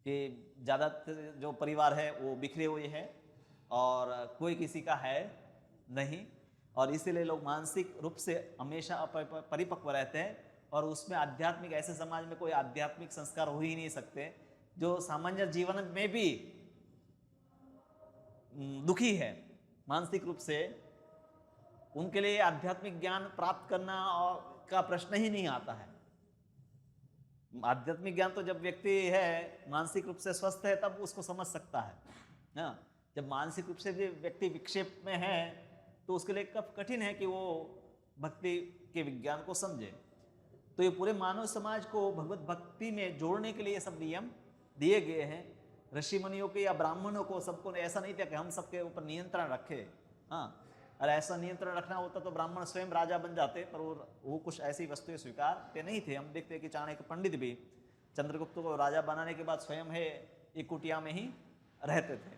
कि ज़्यादातर जो परिवार है वो बिखरे हुए हैं और कोई किसी का है नहीं, और इसीलिए लोग मानसिक रूप से हमेशा परिपक्व रहते हैं, और उसमें आध्यात्मिक, ऐसे समाज में कोई आध्यात्मिक संस्कार हो ही नहीं सकते जो सामान्य जीवन में भी दुखी है मानसिक रूप से, उनके लिए आध्यात्मिक ज्ञान प्राप्त करना और का प्रश्न ही नहीं आता है। आध्यात्मिक ज्ञान तो जब व्यक्ति है मानसिक रूप से स्वस्थ है तब उसको समझ सकता है ना। जब मानसिक रूप से भी व्यक्ति विक्षेप में है तो उसके लिए कब कठिन है कि वो भक्ति के विज्ञान को समझे। तो ये पूरे मानव समाज को भगवत भक्ति में जोड़ने के लिए सब नियम दिए गए हैं। ऋषि मुनियों के या ब्राह्मणों को सबको ऐसा नहीं था कि हम सबके ऊपर नियंत्रण रखे, हाँ, और ऐसा नियंत्रण रखना होता तो ब्राह्मण स्वयं राजा बन जाते, पर वो कुछ ऐसी वस्तुएं स्वीकारते नहीं थे। हम देखते हैं कि चाणक्य पंडित भी चंद्रगुप्त को राजा बनाने के बाद स्वयं है एक कुटिया में ही रहते थे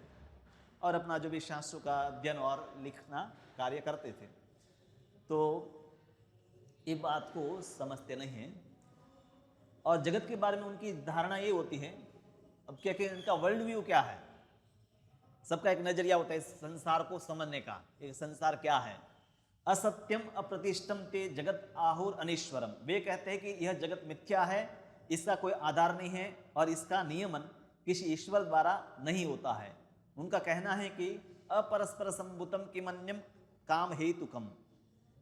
और अपना जो भी शास्त्रों का अध्ययन और लिखना कार्य करते थे। तो ये बात को समझते नहीं हैं और जगत के बारे में उनकी धारणा ये होती है, अब क्या कि इनका वर्ल्ड व्यू क्या है, सबका एक नजरिया होता है संसार को समझने का। एक संसार क्या है, असत्यम अप्रतिष्ठम ते जगत आहुर अनीश्वरम। वे कहते हैं कि यह जगत मिथ्या है, इसका कोई आधार नहीं है और इसका नियमन किसी ईश्वर द्वारा नहीं होता है। उनका कहना है कि अपरस्पर संभूतम किमन्यम काम हेतुकम,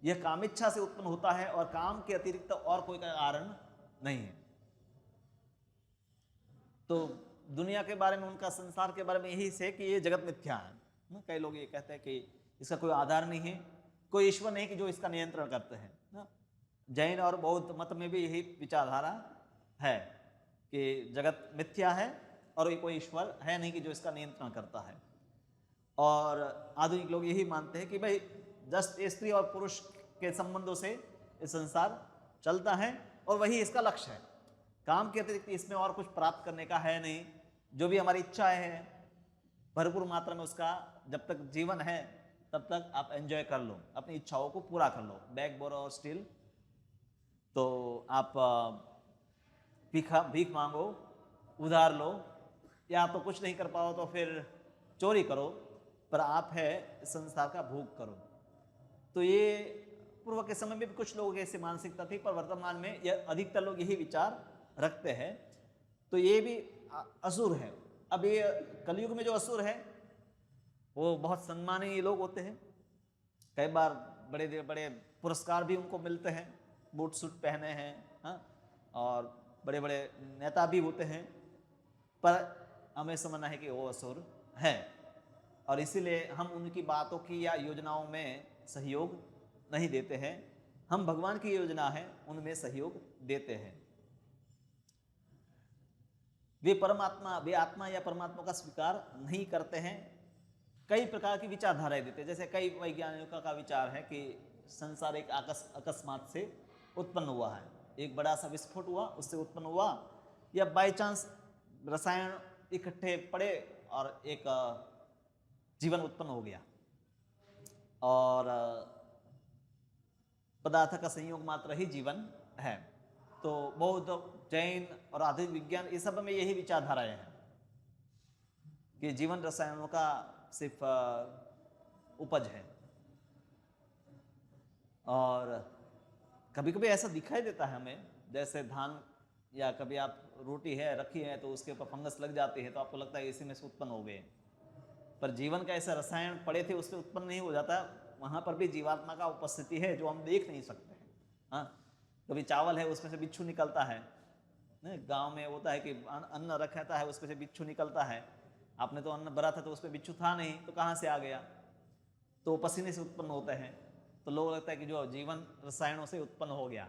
यह कामिच्छा से उत्पन्न होता है और काम के अतिरिक्त और कोई कारण नहीं है। तो दुनिया के बारे में, उनका संसार के बारे में यही से कि ये जगत मिथ्या है। कई लोग ये कहते हैं कि इसका कोई आधार नहीं है, कोई ईश्वर नहीं कि जो इसका नियंत्रण करते हैं। जैन और बौद्ध मत में भी यही विचारधारा है कि जगत मिथ्या है और कोई ईश्वर है नहीं कि जो इसका नियंत्रण करता है। और आधुनिक लोग यही मानते हैं कि भाई जस्ट स्त्री और पुरुष के संबंधों से ये संसार चलता है और वही इसका लक्ष्य है, काम के अतिरिक्त इसमें और कुछ प्राप्त करने का है नहीं। जो भी हमारी इच्छाएं हैं भरपूर मात्रा में उसका जब तक जीवन है तब तक आप एंजॉय कर लो, अपनी इच्छाओं को पूरा कर लो। बैग बोरो और स्टील, तो आप भीख मांगो, उधार लो, या तो कुछ नहीं कर पाओ तो फिर चोरी करो, पर आप है संसार का भोग करो। तो ये पूर्व के समय में भी कुछ लोगों की ऐसी मानसिकता थी, पर वर्तमान में यह अधिकतर लोग यही विचार रखते हैं। तो ये भी असुर है। अब ये कलयुग में जो असुर है वो बहुत सम्मानीय लोग होते हैं, कई बार बड़े बड़े पुरस्कार भी उनको मिलते हैं, बूट सूट पहने हैं, हाँ, और बड़े बड़े नेता भी होते हैं, पर हमें समझना है कि वो असुर है और इसीलिए हम उनकी बातों की या योजनाओं में सहयोग नहीं देते हैं। हम भगवान की योजना है उनमें सहयोग देते हैं। वे आत्मा या परमात्मा का स्वीकार नहीं करते हैं, कई प्रकार की विचारधाराएं देते हैं। जैसे कई वैज्ञानिकों का विचार है कि संसार एक अकस्मात से उत्पन्न हुआ है, एक बड़ा सा विस्फोट हुआ उससे उत्पन्न हुआ, या बाय चांस रसायन इकट्ठे पड़े और एक जीवन उत्पन्न हो गया, और पदार्थ का संयोग मात्र ही जीवन है। तो बौद्ध, जैन और आधुनिक विज्ञान ये सब में यही विचारधाराएं हैं कि जीवन रसायनों का सिर्फ उपज है। और कभी कभी ऐसा दिखाई देता है हमें, जैसे धान या कभी आप रोटी है रखी है तो उसके ऊपर फंगस लग जाती है तो आपको लगता है इसी में से उत्पन्न हो गए, पर जीवन का ऐसा रसायन पड़े थे उससे उत्पन्न नहीं हो जाता। वहाँ पर भी जीवात्मा का उपस्थिति है जो हम देख नहीं सकते हैं। हाँ, कभी चावल है उसमें से बिच्छू निकलता है, गांव में होता है कि अन्न रखता है उसमें से बिच्छू निकलता है। आपने तो अन्न भरा था तो उसमें बिच्छू था नहीं तो कहाँ से आ गया, तो पसीने से उत्पन्न होते हैं। तो लोग लगता है कि जो जीवन रसायनों से उत्पन्न हो गया,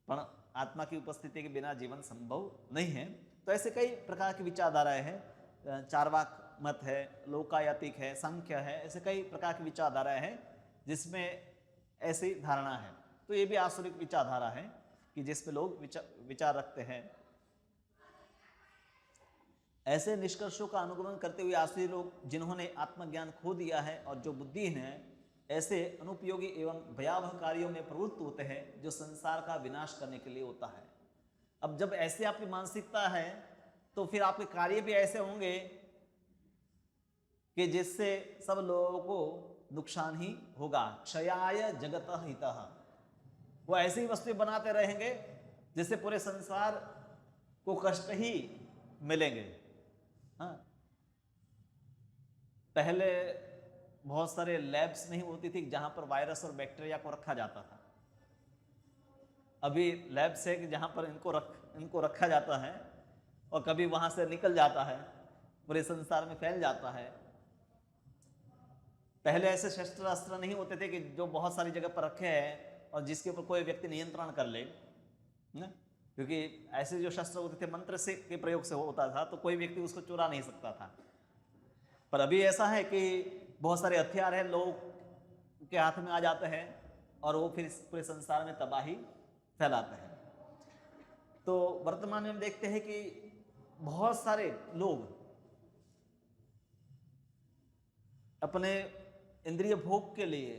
पर आत्मा की उपस्थिति के बिना जीवन संभव नहीं है। तो ऐसे कई प्रकार की विचारधाराएं हैं। चार्वाक मत है, लोकायतिक है, संख्य है, ऐसे कई प्रकार की विचारधाराएं हैं जिसमें ऐसी धारणा है। तो ये भी आसुरिक विचारधारा है कि जिसमें लोग विचार रखते हैं। ऐसे निष्कर्षों का अनुगमन करते हुए आसुरी लोग जिन्होंने आत्मज्ञान खो दिया है और जो बुद्धिहीन है, ऐसे अनुपयोगी एवं भयावह कार्यों में प्रवृत्त होते हैं जो संसार का विनाश करने के लिए होता है। अब जब ऐसे आपकी मानसिकता है तो फिर आपके कार्य भी ऐसे होंगे कि जिससे सब लोगों को नुकसान ही होगा। क्षयाय जगत हितः, वो ऐसी ही वस्तुएं बनाते रहेंगे जिससे पूरे संसार को कष्ट ही मिलेंगे। हाँ, पहले बहुत सारे लैब्स नहीं होती थी जहां पर वायरस और बैक्टीरिया को रखा जाता था। अभी लैब्स है कि जहां पर इनको रखा जाता है और कभी वहां से निकल जाता है, पूरे संसार में फैल जाता है। पहले ऐसे शस्त्र अस्त्र नहीं होते थे कि जो बहुत सारी जगह पर रखे हैं और जिसके ऊपर कोई व्यक्ति नियंत्रण कर ले, क्योंकि ऐसे जो शस्त्र होते थे मंत्र से के प्रयोग से होता था, तो कोई व्यक्ति उसको चुरा नहीं सकता था। पर अभी ऐसा है कि बहुत सारे हथियार हैं, लोग के हाथ में आ जाते हैं और वो फिर पूरे संसार में तबाही फैलाते हैं। तो वर्तमान में हम देखते हैं कि बहुत सारे लोग अपने इंद्रिय भोग के लिए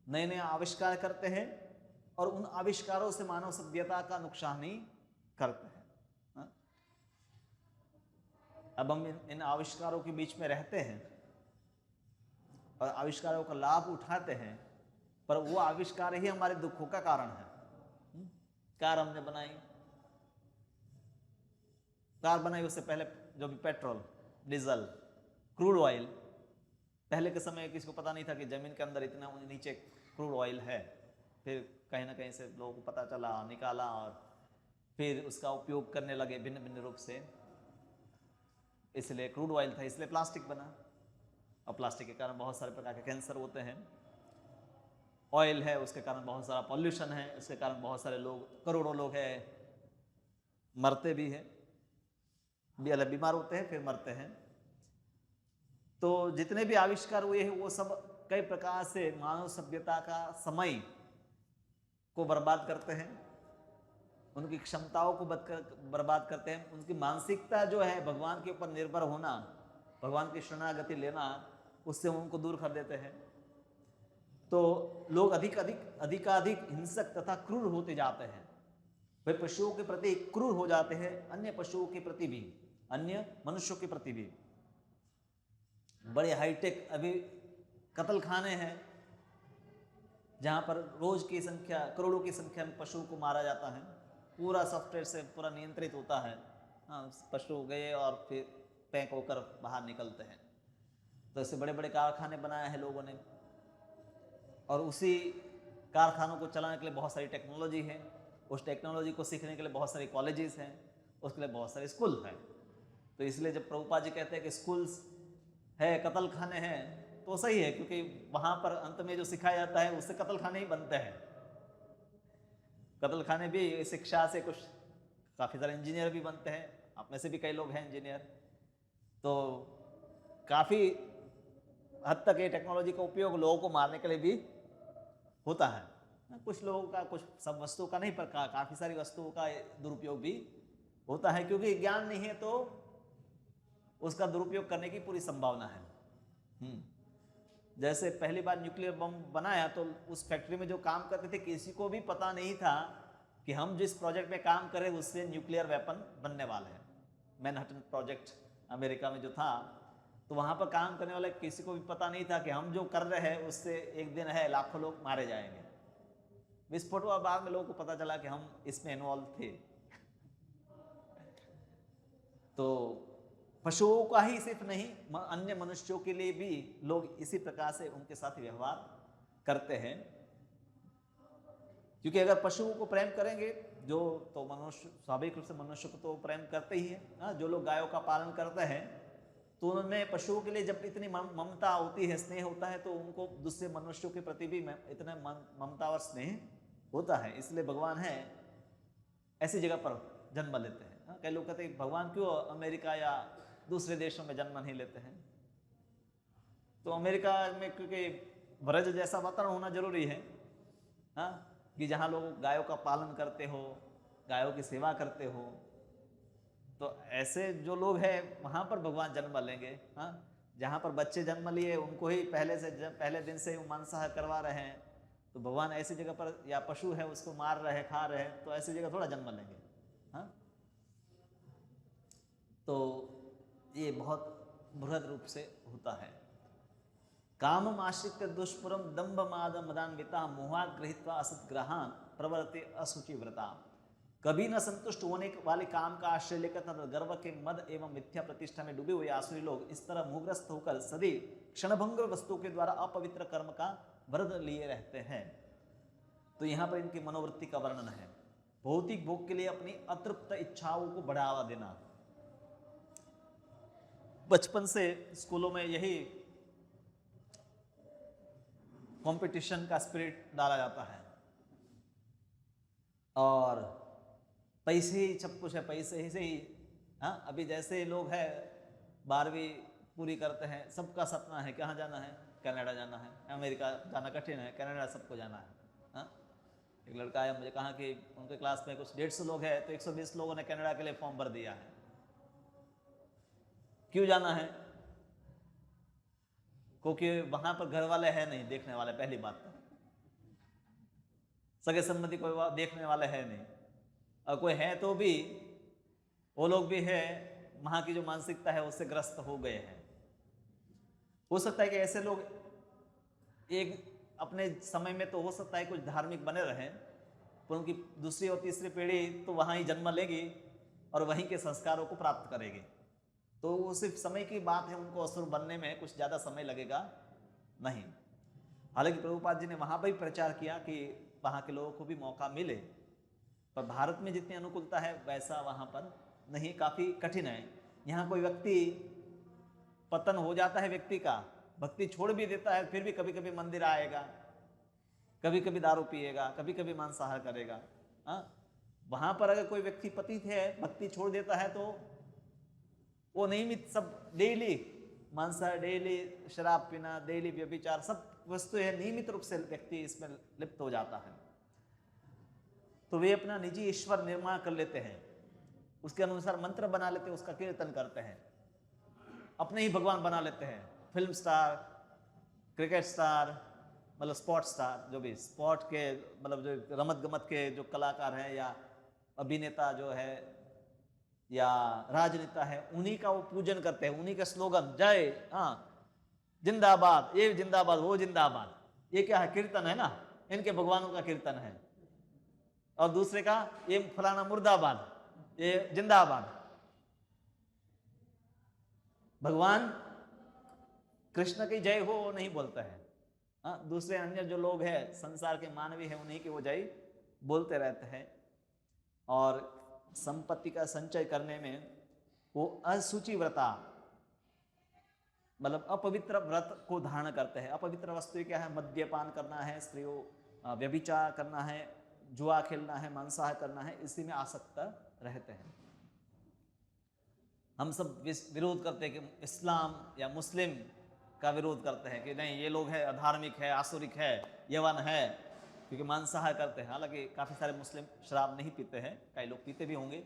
नए नए आविष्कार करते हैं और उन आविष्कारों से मानव सभ्यता का नुकसान ही करते हैं। अब हम इन आविष्कारों के बीच में रहते हैं और आविष्कारों का लाभ उठाते हैं, पर वो आविष्कार ही हमारे दुखों का कारण है। कार हमने बनाई, कार बनाई, उससे पहले जो भी पेट्रोल, डीजल, क्रूड ऑयल, पहले के समय किसी को पता नहीं था कि जमीन के अंदर इतना नीचे क्रूड ऑयल है। फिर कहीं ना कहीं से लोगों को पता चला, निकाला और फिर उसका उपयोग करने लगे भिन्न भिन्न रूप से। इसलिए क्रूड ऑयल था, इसलिए प्लास्टिक बना और प्लास्टिक के कारण बहुत सारे प्रकार के कैंसर होते हैं। ऑयल है, उसके कारण बहुत सारा पॉल्यूशन है, उसके कारण बहुत सारे लोग, करोड़ों लोग हैं, मरते भी हैं, बीमार होते हैं फिर मरते हैं। तो जितने भी आविष्कार हुए हैं वो सब कई प्रकार से मानव सभ्यता का समय को बर्बाद करते हैं, उनकी क्षमताओं को बर्बाद करते हैं। उनकी मानसिकता जो है भगवान के ऊपर निर्भर होना, भगवान की शरणागति लेना, उससे उनको दूर कर देते हैं। तो लोग अधिकाधिक हिंसक तथा क्रूर होते जाते हैं। वे पशुओं के प्रति क्रूर हो जाते हैं, अन्य पशुओं के प्रति भी, अन्य मनुष्यों के प्रति भी। बड़े हाईटेक अभी कत्ल खाने हैं जहां पर रोज की संख्या, करोड़ों की संख्या में पशुओं को मारा जाता है। पूरा सॉफ्टवेयर से पूरा नियंत्रित होता है। हाँ, पशु गए और फिर पैक होकर बाहर निकलते हैं। तो ऐसे बड़े बड़े कारखाने बनाए हैं लोगों ने, और उसी कारखानों को चलाने के लिए बहुत सारी टेक्नोलॉजी है। उस टेक्नोलॉजी को सीखने के लिए बहुत सारी कॉलेजेस हैं, उसके लिए बहुत सारे स्कूल हैं। तो इसलिए जब प्रभुपाद जी कहते हैं कि स्कूल्स है, कत्ल खाने हैं, तो सही है, क्योंकि वहां पर अंत में जो सिखाया जाता है उससे कत्ल खाने ही बनते हैं। कत्ल खाने भी शिक्षा से कुछ काफ़ी सारे इंजीनियर भी बनते हैं, आप में से भी कई लोग हैं इंजीनियर। तो काफ़ी हद तक ये टेक्नोलॉजी का उपयोग लोगों को मारने के लिए भी होता है। कुछ लोगों का, कुछ सब वस्तुओं का नहीं, पर काफ़ी सारी वस्तुओं का दुरुपयोग भी होता है, क्योंकि ज्ञान नहीं है तो उसका दुरुपयोग करने की पूरी संभावना है। जैसे पहली बार न्यूक्लियर बम बनाया तो उस फैक्ट्री में जो काम करते थे किसी को भी पता नहीं था कि हम जिस प्रोजेक्ट में काम करें उससे न्यूक्लियर वेपन बनने वाले हैं। मैनहट्टन प्रोजेक्ट अमेरिका में जो था, तो वहाँ पर काम करने वाले किसी को भी पता नहीं था कि हम जो कर रहे हैं उससे एक दिन है लाखों लोग मारे जाएंगे। विस्फोट हुआ, बाद में लोगों को पता चला कि हम इसमें इन्वॉल्व थे। तो पशुओं का ही सिर्फ नहीं, अन्य मनुष्यों के लिए भी लोग इसी प्रकार से उनके साथ व्यवहार करते हैं। क्योंकि अगर पशुओं को प्रेम करेंगे जो, तो मनुष्य स्वाभाविक रूप से मनुष्य को तो प्रेम करते ही है। जो लोग गायों का पालन करते हैं तो उनमें पशुओं के लिए जब इतनी ममता होती है, स्नेह होता है, तो उनको दूसरे मनुष्यों के प्रति भी इतना ममता और स्नेह होता है। इसलिए भगवान है ऐसी जगह पर जन्म लेते हैं। कई लोग कहते हैं भगवान क्यों अमेरिका या दूसरे देशों में जन्म नहीं लेते हैं। तो अमेरिका में क्योंकि ब्रज जैसा वातावरण होना जरूरी है। हाँ, कि जहाँ लोग गायों का पालन करते हो, गायों की सेवा करते हो, तो ऐसे जो लोग हैं वहाँ पर भगवान जन्म लेंगे। हाँ, जहाँ पर बच्चे जन्म लिए उनको ही पहले दिन से ही मांसाहार करवा रहे हैं, तो भगवान ऐसी जगह पर, या पशु है उसको मार रहे खा रहे हैं, तो ऐसी जगह थोड़ा जन्म लेंगे। हाँ, तो ये बहुत बृहद रूप से होता है। कामम आश्रित्य दुष्पुरम दंभ माद मदान्विता मोहा गृहीत्वा असद्ग्रहान प्रवर्ते असुचि व्रता। कभी न संतुष्ट होने वाले काम का आश्रय लेकर तथा गर्व के मद एवं मिथ्या प्रतिष्ठा में डूबे हुए आसुरी लोग इस तरह मोहग्रस्त होकर सदैव क्षणभंग वस्तु के द्वारा अपवित्र कर्म का व्रत लिए रहते हैं। तो यहाँ पर इनकी मनोवृत्ति का वर्णन है। भौतिक भोग के लिए अपनी अतृप्त इच्छाओं को बढ़ावा देना। बचपन से स्कूलों में यही कंपटीशन का स्पिरिट डाला जाता है, और पैसे ही सब कुछ है, पैसे ही से ही। हाँ, अभी जैसे लोग हैं 12वीं पूरी करते हैं, सबका सपना है कहाँ जाना है, कनाडा जाना है, अमेरिका जाना कठिन है, कनाडा सबको जाना है। हाँ, एक लड़का आया मुझे कहा कि उनके क्लास में कुछ 150 लोग हैं, तो 120 लोगों ने कनाडा के लिए फॉर्म भर दिया है। क्यों जाना है? क्योंकि वहां पर घर वाले हैं नहीं देखने वाले, पहली बात तो सगे संबंधी कोई देखने वाले है नहीं, और कोई है तो भी वो लोग भी है वहां की जो मानसिकता है उससे ग्रस्त हो गए हैं। हो सकता है कि ऐसे लोग एक अपने समय में तो हो सकता है कुछ धार्मिक बने रहे, पर उनकी दूसरी और तीसरी पीढ़ी तो वहां ही जन्म लेगी और वहीं के संस्कारों को प्राप्त करेगी। तो वो सिर्फ समय की बात है, उनको असुर बनने में कुछ ज़्यादा समय लगेगा नहीं। हालांकि प्रभुपाद जी ने वहाँ पर भी प्रचार किया कि वहाँ के लोगों को भी मौका मिले, पर भारत में जितनी अनुकूलता है वैसा वहाँ पर नहीं, काफ़ी कठिन है। यहाँ कोई व्यक्ति पतन हो जाता है, व्यक्ति का भक्ति छोड़ भी देता है, फिर भी कभी कभी मंदिर आएगा, कभी कभी दारू पिएगा, कभी कभी मांसाहार करेगा। हाँ, वहाँ पर अगर कोई व्यक्ति पतित है, भक्ति छोड़ देता है, तो वो नियमित सब डेली मांसाहार, डेली शराब पीना, डेली व्यभिचार, सब वस्तु है, नियमित रूप से व्यक्ति इसमें लिप्त हो जाता है। तो वे अपना निजी ईश्वर निर्माण कर लेते हैं, उसके अनुसार मंत्र बना लेते हैं, उसका कीर्तन करते हैं, अपने ही भगवान बना लेते हैं। फिल्म स्टार, क्रिकेट स्टार, मतलब स्पोर्ट्स स्टार, जो भी स्पोर्ट के मतलब जो रमत गमत के जो कलाकार हैं, या अभिनेता जो है, या राजनेता है, उन्हीं का वो पूजन करते हैं, उन्हीं का स्लोगन जय, हाँ जिंदाबाद, ये जिंदाबाद, वो जिंदाबाद, ये क्या है? कीर्तन है ना, इनके भगवानों का कीर्तन है। और दूसरे का ये फलाना मुर्दाबाद, ये जिंदाबाद। भगवान कृष्ण की जय हो वो नहीं बोलता है। हाँ, दूसरे अन्य जो लोग हैं, संसार के मानवी हैं, उन्हीं की वो जय बोलते रहते हैं। और संपत्ति का संचय करने में वो असुचि व्रता, मतलब अपवित्र व्रत को धारण करते हैं। अपवित्र वस्तु क्या है? मद्यपान करना है, स्त्रियों व्यभिचार करना है, जुआ खेलना है, मांसाहार करना है, इसी में आसक्त रहते हैं। हम सब विरोध करते हैं कि इस्लाम या मुस्लिम का विरोध करते हैं कि नहीं, ये लोग है अधार्मिक है, आसुरिक है, यवन है, क्योंकि मांसाहार करते हैं। हालांकि काफ़ी सारे मुस्लिम शराब नहीं पीते हैं, कई लोग पीते भी होंगे,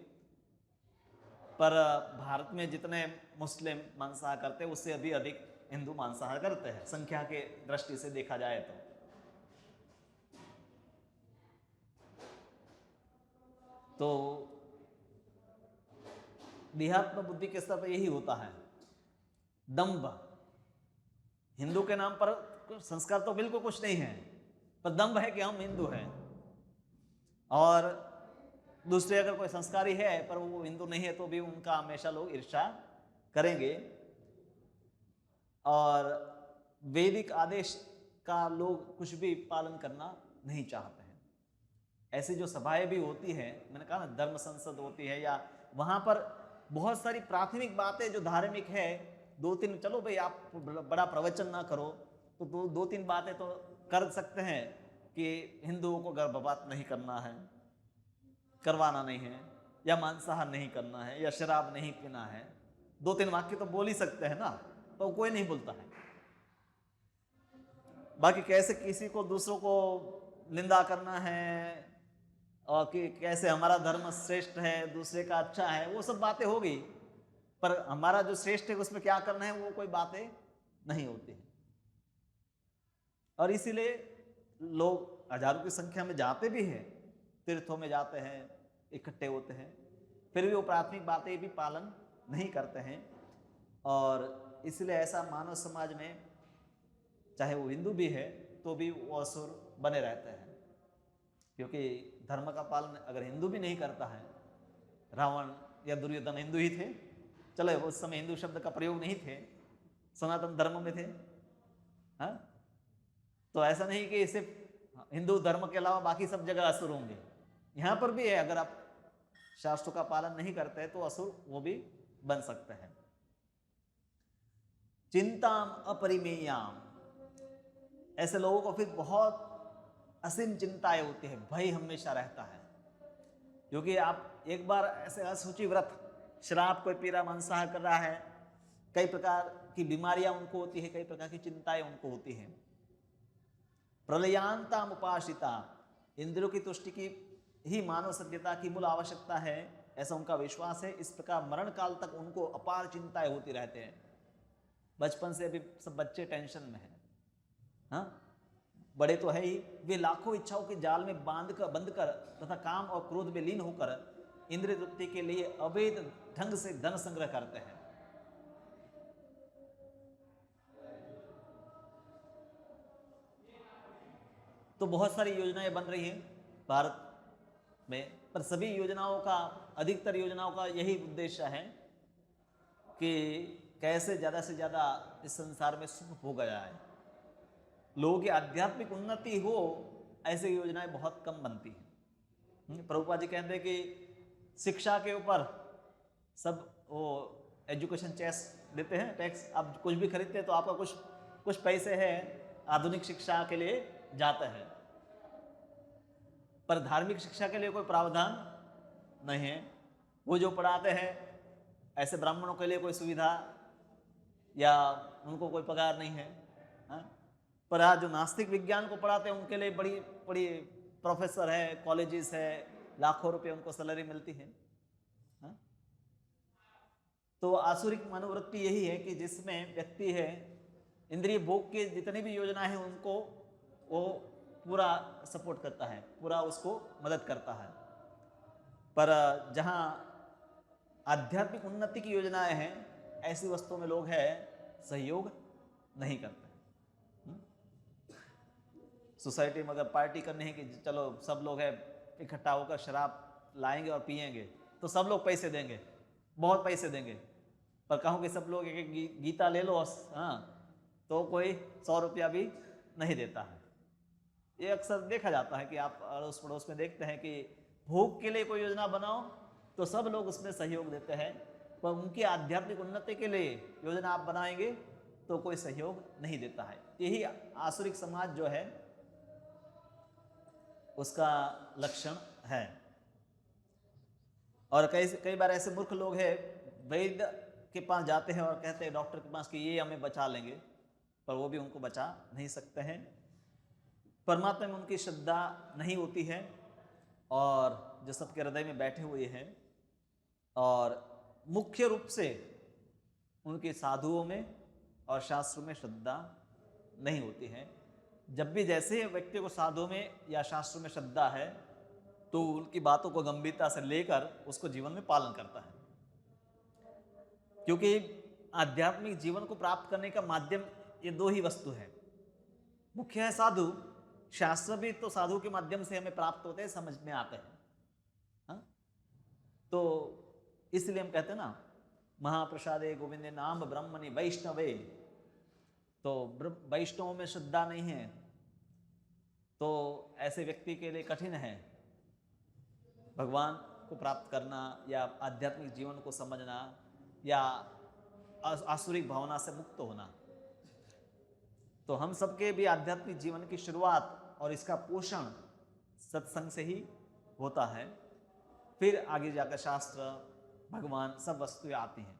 पर भारत में जितने मुस्लिम मांसाहार करते हैं उससे अभी अधिक हिंदू मांसाहार करते हैं, संख्या के दृष्टि से देखा जाए तो देहात्म बुद्धि के स्तर पर यही होता है, दंभ। हिंदू के नाम पर संस्कार तो बिल्कुल कुछ नहीं है, पर दंभ है कि हम हिंदू हैं। और दूसरे अगर कोई संस्कारी है पर वो हिंदू नहीं है, तो भी उनका हमेशा लोग ईर्ष्या करेंगे। और वैदिक आदेश का लोग कुछ भी पालन करना नहीं चाहते हैं। ऐसी जो सभाएं भी होती हैं, मैंने कहा ना धर्म संसद होती है, या वहाँ पर बहुत सारी प्राथमिक बातें जो धार्मिक है, 2-3, चलो भाई आप बड़ा प्रवचन ना करो, तो 2-3 बातें तो कर सकते हैं कि हिंदुओं को गर्भपात नहीं करना है, करवाना नहीं है, या मांसाहार नहीं करना है, या शराब नहीं पीना है। 2-3 वाक्य तो बोल ही सकते हैं ना, तो कोई नहीं बोलता है। बाकी कैसे किसी को दूसरों को निंदा करना है और कि कैसे हमारा धर्म श्रेष्ठ है, दूसरे का अच्छा है, वो सब बातें होगी, पर हमारा जो श्रेष्ठ है उसमें क्या करना है वो कोई बातें नहीं होती है। और इसीलिए लोग हजारों की संख्या में जाते भी हैं, तीर्थों में जाते हैं, इकट्ठे होते हैं, फिर भी वो प्राथमिक बातें भी पालन नहीं करते हैं। और इसलिए ऐसा मानव समाज में, चाहे वो हिंदू भी है तो भी वो असुर बने रहते हैं, क्योंकि धर्म का पालन अगर हिंदू भी नहीं करता है, रावण या दुर्योधन हिंदू ही थे, चलो उस समय हिंदू शब्द का प्रयोग नहीं थे, सनातन धर्म में थे, हाँ, तो ऐसा नहीं कि सिर्फ हिंदू धर्म के अलावा बाकी सब जगह असुर होंगे। यहाँ पर भी है, अगर आप शास्त्रों का पालन नहीं करते हैं तो असुर वो भी बन सकते हैं। चिंताम अपरिमेयाम, ऐसे लोगों को फिर बहुत असीम चिंताएं होती है, भय हमेशा रहता है, क्योंकि आप एक बार ऐसे अशुचि व्रत, शराब कोई पी रहा, मांसाहार कर रहा है, कई प्रकार की बीमारियां उनको होती है, कई प्रकार की चिंताएं उनको होती हैं। प्रलयांताम उपासिता, इंद्रियों की तुष्टि की ही मानव सभ्यता की मूल आवश्यकता है, ऐसा उनका विश्वास है। इस प्रकार मरण काल तक उनको अपार चिंताएं होती रहते हैं। बचपन से अभी सब बच्चे टेंशन में हैं, हाँ, बड़े तो है ही, वे लाखों इच्छाओं के जाल में बंद कर तथा काम और क्रोध में लीन होकर इंद्रिय तृप्ति के लिए अवैध ढंग से धन संग्रह करते हैं। तो बहुत सारी योजनाएं बन रही हैं भारत में, पर सभी योजनाओं का, अधिकतर योजनाओं का यही उद्देश्य है कि कैसे ज़्यादा से ज़्यादा इस संसार में सुख भोगा जाए, लोगों की आध्यात्मिक उन्नति हो, ऐसी योजनाएं बहुत कम बनती हैं। प्रभुपाद जी कहते हैं कि शिक्षा के ऊपर सब वो एजुकेशन टैक्स देते हैं, टैक्स, आप कुछ भी खरीदते हैं तो आपका कुछ पैसे हैं आधुनिक शिक्षा के लिए जाते हैं, पर धार्मिक शिक्षा के लिए कोई प्रावधान नहीं है। वो जो पढ़ाते हैं ऐसे ब्राह्मणों के लिए कोई सुविधा या उनको कोई पगार नहीं है, हाँ? पर आज जो नास्तिक विज्ञान को पढ़ाते हैं उनके लिए बड़ी बड़ी प्रोफेसर है, कॉलेजेस है, लाखों रुपए उनको सैलरी मिलती है, हाँ? तो आसुरिक मनोवृत्ति यही है कि जिसमें व्यक्ति है इंद्रिय भोग के जितनी भी योजना है उनको वो पूरा सपोर्ट करता है, पूरा उसको मदद करता है। पर जहाँ आध्यात्मिक उन्नति की योजनाएं हैं, ऐसी वस्तुओं में लोग है सहयोग नहीं करते। सोसाइटी में अगर पार्टी करनी है कि चलो सब लोग है इकट्ठा होकर शराब लाएंगे और पिएंगे, तो सब लोग पैसे देंगे, बहुत पैसे देंगे, पर कहूँ कि सब लोग एक गीता ले लो, हाँ, तो कोई 100 रुपया भी नहीं देता है। ये अक्सर देखा जाता है कि आप अड़ोस पड़ोस में देखते हैं कि भोग के लिए कोई योजना बनाओ तो सब लोग उसमें सहयोग देते हैं, पर उनकी आध्यात्मिक उन्नति के लिए योजना आप बनाएंगे तो कोई सहयोग नहीं देता है। यही आसुरिक समाज जो है उसका लक्षण है। और कई बार ऐसे मूर्ख लोग हैं, वैद्य के पास जाते हैं और कहते हैं डॉक्टर के पास कि ये हमें बचा लेंगे, पर वो भी उनको बचा नहीं सकते हैं। परमात्मा में उनकी श्रद्धा नहीं होती है, और जो सबके हृदय में बैठे हुए हैं, और मुख्य रूप से उनके साधुओं में और शास्त्रों में श्रद्धा नहीं होती है। जब भी जैसे व्यक्ति को साधुओं में या शास्त्रों में श्रद्धा है तो उनकी बातों को गंभीरता से लेकर उसको जीवन में पालन करता है, क्योंकि आध्यात्मिक जीवन को प्राप्त करने का माध्यम ये दो ही वस्तु है। मुख्य है साधु, शास्त्र भी तो साधु के माध्यम से हमें प्राप्त होते हैं, समझ में आते हैं, हाँ? तो इसलिए हम कहते हैं ना, महाप्रसादे गोविंदे नाम ब्रह्मणि वैष्णवे, तो वैष्णवों में श्रद्धा नहीं है तो ऐसे व्यक्ति के लिए कठिन है भगवान को प्राप्त करना या आध्यात्मिक जीवन को समझना या आसुरिक भावना से मुक्त होना। तो हम सबके भी आध्यात्मिक जीवन की शुरुआत और इसका पोषण सत्संग से ही होता है, फिर आगे जाकर शास्त्र, भगवान, सब वस्तुएं आती हैं।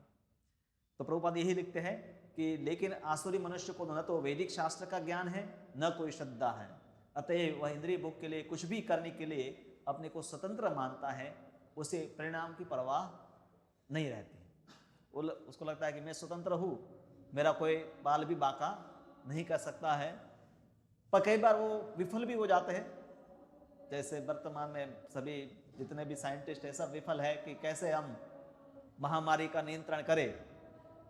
तो प्रभुपाद यही लिखते हैं कि लेकिन आसुरी मनुष्य को न तो वैदिक शास्त्र का ज्ञान है, न कोई श्रद्धा है, अतएव वह इंद्रिय भोग के लिए कुछ भी करने के लिए अपने को स्वतंत्र मानता है, उसे परिणाम की परवाह नहीं रहती। उसको लगता है कि मैं स्वतंत्र हूँ, मेरा कोई बाल भी बांका नहीं कर सकता है। पर कई बार वो विफल भी हो जाते हैं, जैसे वर्तमान में सभी जितने भी साइंटिस्ट हैं सब विफल है कि कैसे हम महामारी का नियंत्रण करें।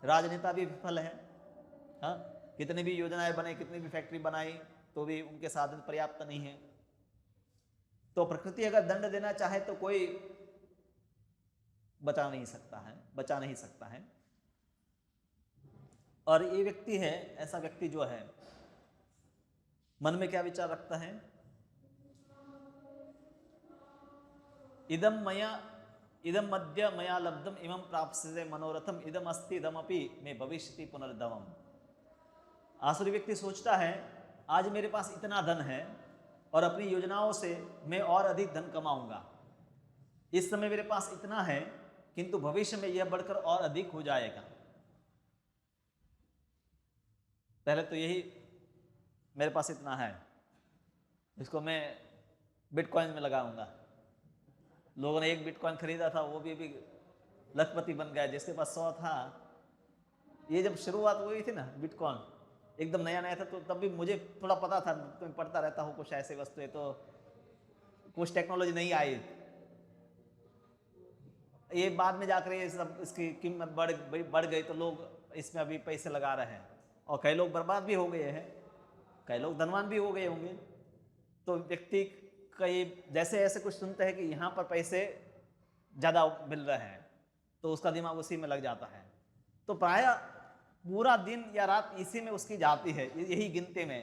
राजनेता भी विफल है, हाँ, कितनी भी योजनाएं बने, कितनी भी फैक्ट्री बनाई, तो भी उनके साधन पर्याप्त नहीं है। तो प्रकृति अगर दंड देना चाहे तो कोई बचा नहीं सकता है। और ये व्यक्ति है, ऐसा व्यक्ति जो है मन में क्या विचार रखता है, इदम मध्य मया लब्धम इमं प्राप्स्यते मनोरथम इदम अस्ति इदमपि में भविष्यति पुनर्धवम। आसुरी व्यक्ति सोचता है आज मेरे पास इतना धन है और अपनी योजनाओं से मैं और अधिक धन कमाऊंगा। इस समय मेरे पास इतना है, किंतु भविष्य में यह बढ़कर और अधिक हो जाएगा। पहले तो यही मेरे पास इतना है, इसको मैं बिटकॉइन में लगाऊंगा। लोगों ने 1 बिटकॉइन खरीदा था, वो भी लखपति बन गया। जिसके पास 100 था, ये जब शुरुआत हुई थी ना, बिटकॉइन एकदम नया नया था, तो तब भी मुझे थोड़ा पता था, तो मैं पढ़ता रहता हूँ कुछ ऐसे वस्तुएं, तो कुछ टेक्नोलॉजी नहीं आई। ये बाद में जाकर ये सब इसकी कीमत बढ़ गई, तो लोग इसमें अभी पैसे लगा रहे हैं, और कई लोग बर्बाद भी हो गए हैं, कई लोग धनवान भी हो गए होंगे। तो व्यक्ति कई जैसे ऐसे कुछ सुनते हैं कि यहाँ पर पैसे ज़्यादा मिल रहे हैं, तो उसका दिमाग उसी में लग जाता है। तो प्रायः पूरा दिन या रात इसी में उसकी जाती है, यही गिनती में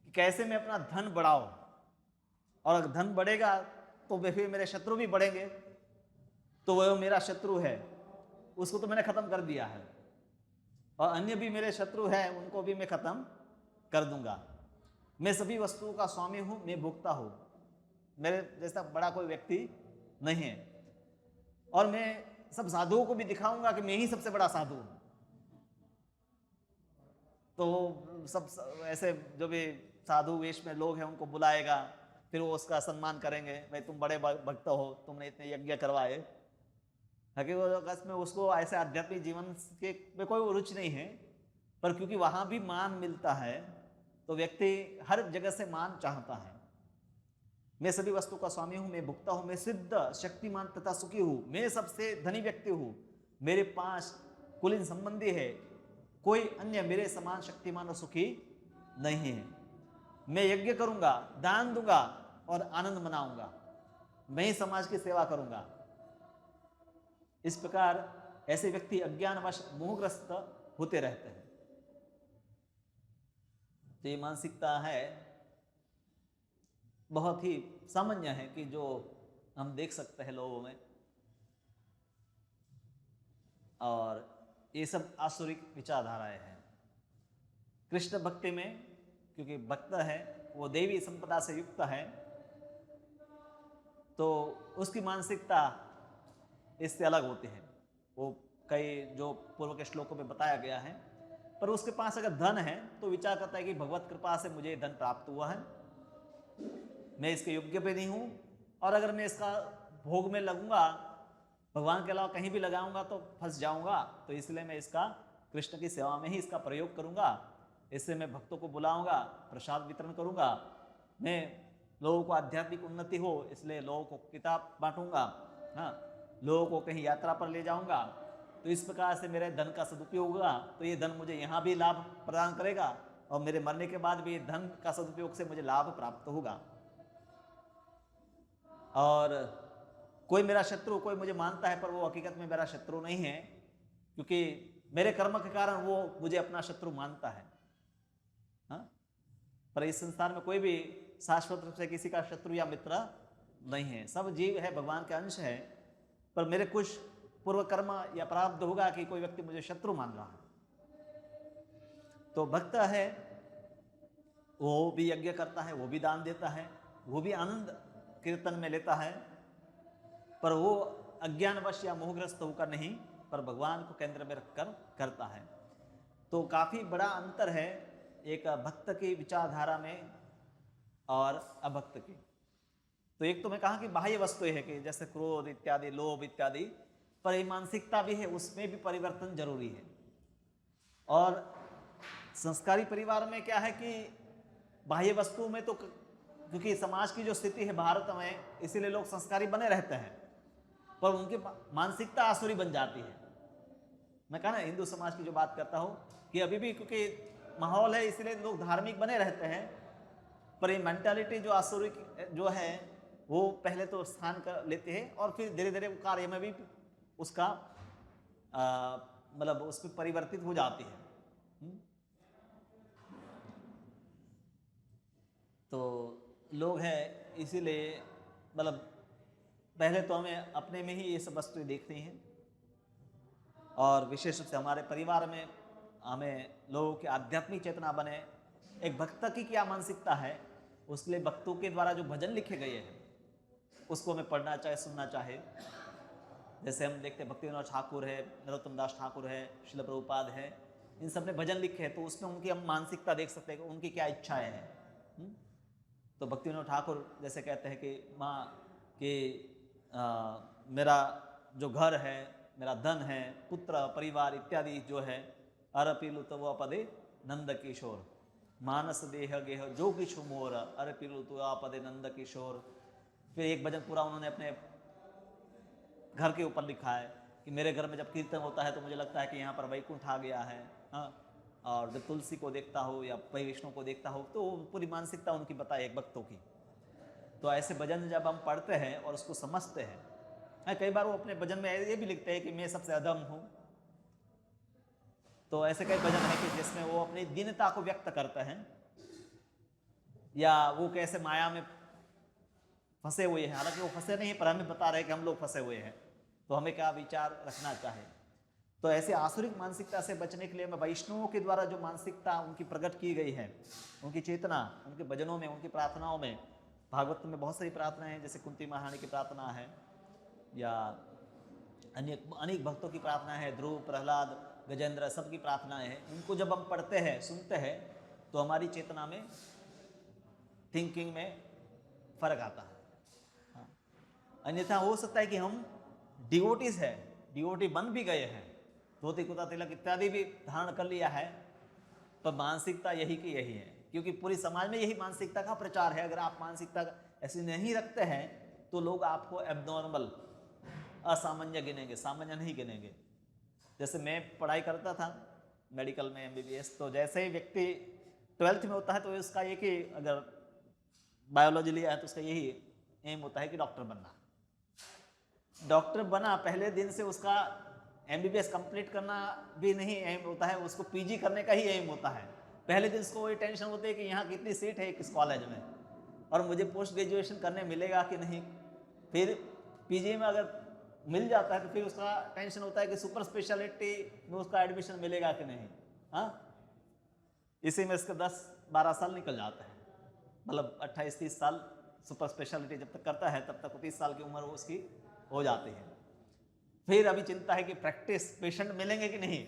कि कैसे मैं अपना धन बढ़ाऊं, और अगर धन बढ़ेगा तो फिर मेरे शत्रु भी बढ़ेंगे, तो वह मेरा शत्रु है, उसको तो मैंने ख़त्म कर दिया है, और अन्य भी मेरे शत्रु हैं, उनको भी मैं ख़त्म कर दूंगा। मैं सभी वस्तुओं का स्वामी हूँ, मैं भोक्ता हूँ, मेरे जैसा बड़ा कोई व्यक्ति नहीं है, और मैं सब साधुओं को भी दिखाऊंगा कि मैं ही सबसे बड़ा साधु हूँ। तो सब ऐसे जो भी साधु वेश में लोग हैं उनको बुलाएगा, फिर वो उसका सम्मान करेंगे, भाई तुम बड़े भक्त हो, तुमने इतने यज्ञ करवाए। हकीकत में उसको ऐसे आध्यात्मिक जीवन के में कोई रुचि नहीं है, पर क्योंकि वहाँ भी मान मिलता है तो व्यक्ति हर जगह से मान चाहता है। मैं सभी वस्तु का स्वामी हूँ, मैं भुगता हूँ, मैं सिद्ध शक्तिमान तथा सुखी हूँ, मैं सबसे धनी व्यक्ति हूँ, मेरे 5 कुलीन संबंधी है, कोई अन्य मेरे समान शक्तिमान और सुखी नहीं है। मैं यज्ञ करूंगा, दान दूंगा और आनंद मनाऊंगा, मैं ही समाज की सेवा करूंगा। इस प्रकार ऐसे व्यक्ति अज्ञानवश मोहग्रस्त होते रहते हैं। तो ये मानसिकता है, बहुत ही सामान्य है कि जो हम देख सकते हैं लोगों में, और ये सब आसुरिक विचारधाराएं हैं। कृष्ण भक्ति में क्योंकि भक्त है वो देवी संपदा से युक्त है, तो उसकी मानसिकता इससे अलग होती है। वो कई जो पूर्व के श्लोकों में बताया गया है, पर उसके पास अगर धन है तो विचार करता है कि भगवत कृपा से मुझे धन प्राप्त हुआ है, मैं इसके योग्य भी नहीं हूँ, और अगर मैं इसका भोग में लगूंगा, भगवान के अलावा कहीं भी लगाऊंगा तो फंस जाऊंगा, तो इसलिए मैं इसका कृष्ण की सेवा में ही इसका प्रयोग करूंगा। इससे मैं भक्तों को बुलाऊंगा, प्रसाद वितरण करूंगा, मैं लोगों को आध्यात्मिक उन्नति हो इसलिए लोगों को किताब बांटूंगा, हाँ, लोगों को कहीं यात्रा पर ले जाऊंगा, तो इस प्रकार से मेरे धन का सदुपयोग होगा, तो ये धन मुझे यहाँ भी लाभ प्रदान करेगा, और मेरे मरने के बाद भी धन का सदुपयोग से मुझे लाभ प्राप्त होगा। और कोई मेरा शत्रु, कोई मुझे मानता है पर वो हकीकत में मेरा शत्रु नहीं है, क्योंकि मेरे कर्म के कारण वो मुझे अपना शत्रु मानता है। हाँ? पर इस संसार में कोई भी शाश्वत रूप से किसी का शत्रु या मित्र नहीं है, सब जीव है, भगवान के अंश है, पर मेरे कुछ पूर्व कर्म या प्रारब्ध होगा कि कोई व्यक्ति मुझे शत्रु मान रहा है। तो भक्त है वो भी यज्ञ करता है, वो भी दान देता है, वो भी आनंद कीर्तन में लेता है, पर वो अज्ञानवश या मोहग्रस्त होकर नहीं, पर भगवान को केंद्र में रखकर करता है। तो काफ़ी बड़ा अंतर है एक भक्त की विचारधारा में और अभक्त की। तो एक तो मैं कहा कि बाह्य वस्तु है कि जैसे क्रोध इत्यादि, लोभ इत्यादि, पर ये मानसिकता भी है, उसमें भी परिवर्तन जरूरी है। और संस्कारी परिवार में क्या है कि बाह्य वस्तुओं में तो क्योंकि समाज की जो स्थिति है भारत में, इसीलिए लोग संस्कारी बने रहते हैं, पर उनकी मानसिकता आसुरी बन जाती है। मैं कहा ना हिंदू समाज की जो बात करता हूँ कि अभी भी क्योंकि माहौल है इसलिए लोग धार्मिक बने रहते हैं, पर ये मेंटालिटी जो आसुरी जो है वो पहले तो स्थान कर लेते हैं और फिर धीरे धीरे वो कार्य में भी उसका मतलब उस पर परिवर्तित हो जाती है। तो लोग हैं इसीलिए मतलब पहले तो हमें अपने में ही ये सब वस्तुएं देखनी हैं, और विशेष रूप से हमारे परिवार में हमें लोगों की आध्यात्मिक चेतना बने। एक भक्त की क्या मानसिकता है, उसके लिए भक्तों के द्वारा जो भजन लिखे गए हैं उसको हमें पढ़ना चाहे, सुनना चाहे। जैसे हम देखते हैं भक्ति विनोद ठाकुर है, नरोत्तम दास ठाकुर है, शिल प्रभुपाद है, इन सब ने भजन लिखे हैं, तो उसमें उनकी हम मानसिकता देख सकते हैं कि उनकी क्या इच्छाएं हैं। तो भक्ति विनोद ठाकुर जैसे कहते हैं कि माँ कि मेरा जो घर है, मेरा धन है, पुत्र परिवार इत्यादि जो है, अरपिलु तव पदे नंद किशोर, मानस देह गेह जो किछु मोर, अरपिलु तव पदे नंद किशोर। फिर एक भजन पूरा उन्होंने अपने घर के ऊपर लिखा है कि मेरे घर में जब कीर्तन होता है तो मुझे लगता है कि यहाँ पर वैकुंठ आ गया है। हाँ, और जब तुलसी को देखता हो या पै विष्णु को देखता हो, तो पूरी मानसिकता उनकी बताए एक भक्तों की। तो ऐसे भजन जब हम पढ़ते हैं और उसको समझते हैं, कई बार वो अपने भजन में ये भी लिखते हैं कि मैं सबसे अधम हूँ। तो ऐसे कई भजन है कि जिसमें वो अपनी दीनता को व्यक्त करते हैं, या वो कैसे माया में फंसे हुए हैं, हालांकि वो फंसे नहीं पर हमें बता रहे हैं कि हम लोग फंसे हुए हैं, तो हमें क्या विचार रखना चाहिए। तो ऐसे आसुरिक मानसिकता से बचने के लिए मैं वैष्णवों के द्वारा जो मानसिकता उनकी प्रकट की गई है, उनकी चेतना उनके भजनों में, उनकी प्रार्थनाओं में, भागवत में बहुत सारी प्रार्थनाएं हैं, जैसे कुंती महारानी की प्रार्थना है या अन्य अनेक भक्तों की प्रार्थना है, ध्रुव, प्रहलाद, गजेंद्र, सबकी प्रार्थनाएं हैं। उनको जब हम पढ़ते हैं, सुनते हैं, तो हमारी चेतना में, थिंकिंग में फर्क आता है। हाँ। अन्यथा हो सकता है कि हम डिवोटीज है, डिवोटी बन भी गए हैं, धोती कुर्ता तिलक इत्यादि भी धारण कर लिया है, पर मानसिकता यही की यही है, क्योंकि पूरी समाज में यही मानसिकता का प्रचार है। अगर आप मानसिकता ऐसी नहीं रखते हैं तो लोग आपको एबनॉर्मल, असामान्य गिनेंगे, सामान्य नहीं गिनेंगे। जैसे मैं पढ़ाई करता था मेडिकल में MBBS, तो जैसे ही व्यक्ति 12th में होता है तो उसका एक ही, अगर बायोलॉजी लिया है तो उसका यही एम होता है कि डॉक्टर बनना। डॉक्टर बना, पहले दिन से उसका MBBS कंप्लीट करना भी नहीं एम होता है, उसको PG करने का ही एम होता है। पहले दिन उसको वही टेंशन होती है कि यहाँ कितनी सीट है किस कॉलेज में, और मुझे पोस्ट ग्रेजुएशन करने मिलेगा कि नहीं। फिर PG में अगर मिल जाता है तो फिर उसका टेंशन होता है कि सुपर स्पेशलिटी में उसका एडमिशन मिलेगा कि नहीं। हाँ, इसी में इसके 10-12 साल निकल जाते हैं, मतलब 28-30 साल सुपर स्पेशलिटी जब तक करता है तब तक 30 साल की उम्र उसकी हो जाती है। फिर अभी चिंता है कि प्रैक्टिस पेशेंट मिलेंगे कि नहीं।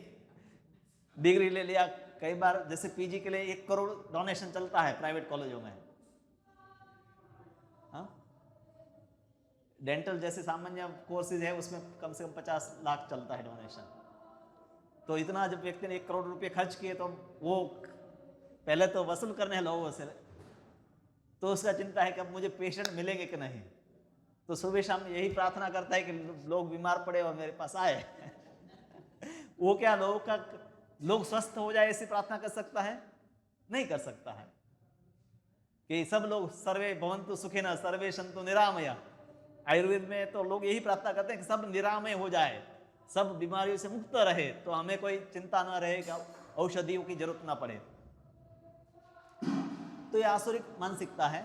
डिग्री ले लिया, कई बार जैसे PG के लिए 1 करोड़ डोनेशन चलता है प्राइवेट कॉलेजों में। हाँ, डेंटल जैसे सामान्य कोर्सेज है उसमें कम से कम 50 लाख चलता है डोनेशन। तो इतना जब व्यक्ति ने 1 करोड़ रुपए खर्च किए तो वो पहले तो वसूल करने हैं लोगों से, तो उसका चिंता है कि अब मुझे पेशेंट मिलेंगे कि नहीं। तो सुबह शाम यही प्रार्थना करता है कि लोग बीमार पड़े और मेरे पास आए। वो क्या लोग स्वस्थ हो जाए ऐसी प्रार्थना कर सकता है? नहीं कर सकता है। कि सब लोग सर्वे भवन्तु सुखिनः सर्वे सन्तु निरामया, आयुर्वेद में तो लोग यही प्रार्थना करते हैं कि सब निरामय हो जाए, सब बीमारियों से मुक्त रहे, तो हमें कोई चिंता ना रहे कि औषधियों की जरूरत ना पड़े। तो ये आसुरिक मानसिकता है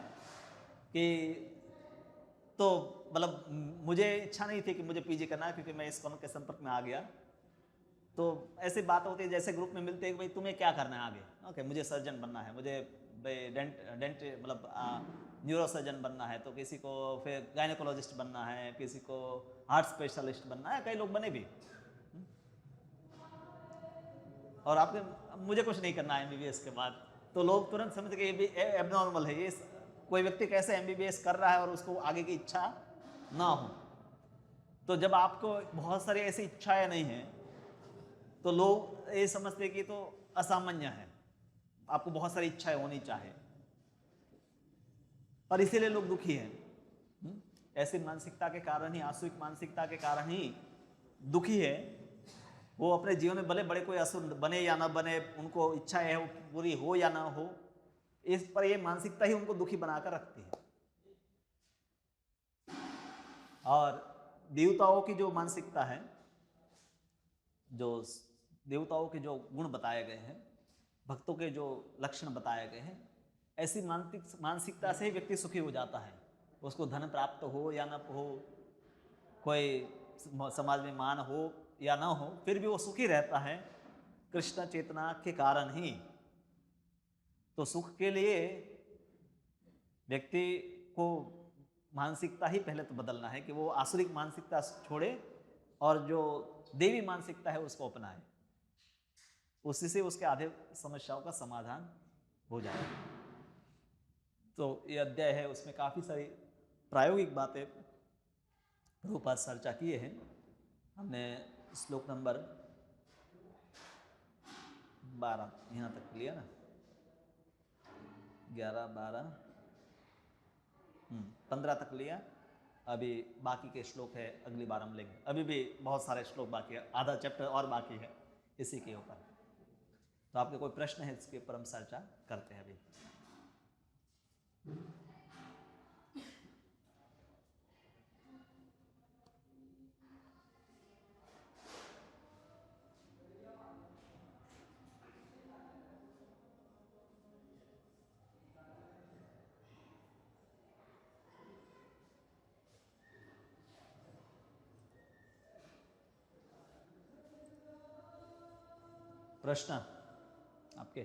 कि तो मतलब मुझे इच्छा नहीं थी कि मुझे PG करना है, क्योंकि मैं इस कॉम के संपर्क में आ गया। तो ऐसी बात होती है, जैसे ग्रुप में मिलते हैं कि भाई तुम्हें क्या करना है आगे। ओके, मुझे सर्जन बनना है, मुझे डेंट मतलब न्यूरो सर्जन बनना है, तो किसी को फिर गायनेकोलॉजिस्ट बनना है, किसी को हार्ट स्पेशलिस्ट बनना है, कई लोग बने भी। और आपके मुझे कुछ नहीं करना है MBBS के बाद, तो लोग तुरंत समझते कि ये भी एबनॉर्मल है, ये कोई व्यक्ति कैसे MBBS कर रहा है और उसको आगे की इच्छा ना हो। तो जब आपको बहुत सारी ऐसी इच्छाएं नहीं हैं तो लोग ये समझते कि तो असामान्य है, आपको बहुत सारी इच्छाएं होनी चाहिए और इसीलिए लोग दुखी हैं। ऐसी मानसिकता के कारण ही, आसुरिक मानसिकता के कारण ही दुखी है। वो अपने जीवन में भले बड़े कोई असुर बने या ना बने, उनको इच्छाएं है वो पूरी हो या ना हो, इस पर ये मानसिकता ही उनको दुखी बनाकर रखती है। और देवताओं की जो मानसिकता है, जो देवताओं के जो गुण बताए गए हैं, भक्तों के जो लक्षण बताए गए हैं, ऐसी मानसिकता से ही व्यक्ति सुखी हो जाता है। उसको धन प्राप्त हो या ना हो, कोई समाज में मान हो या ना हो, फिर भी वो सुखी रहता है कृष्ण चेतना के कारण ही। तो सुख के लिए व्यक्ति को मानसिकता ही पहले तो बदलना है कि वो आसुरिक मानसिकता छोड़े और जो देवी मानसिकता है उसको अपनाए। उसी से उसके आधे समस्याओं का समाधान हो जाए। तो ये अध्याय है, उसमें काफ़ी सारी प्रायोगिक बातें प्रभुपाद चर्चा किए हैं। हमने श्लोक नंबर 12 यहाँ तक लिया ना, 11, 12, 15 तक लिया। अभी बाकी के श्लोक है, अगली बार हम लेंगे। अभी भी बहुत सारे श्लोक बाकी है, आधा चैप्टर और बाकी है इसी के ऊपर। तो आपके कोई प्रश्न है इसके ऊपर हम चर्चा करते हैं अभी। प्रश्न आपके?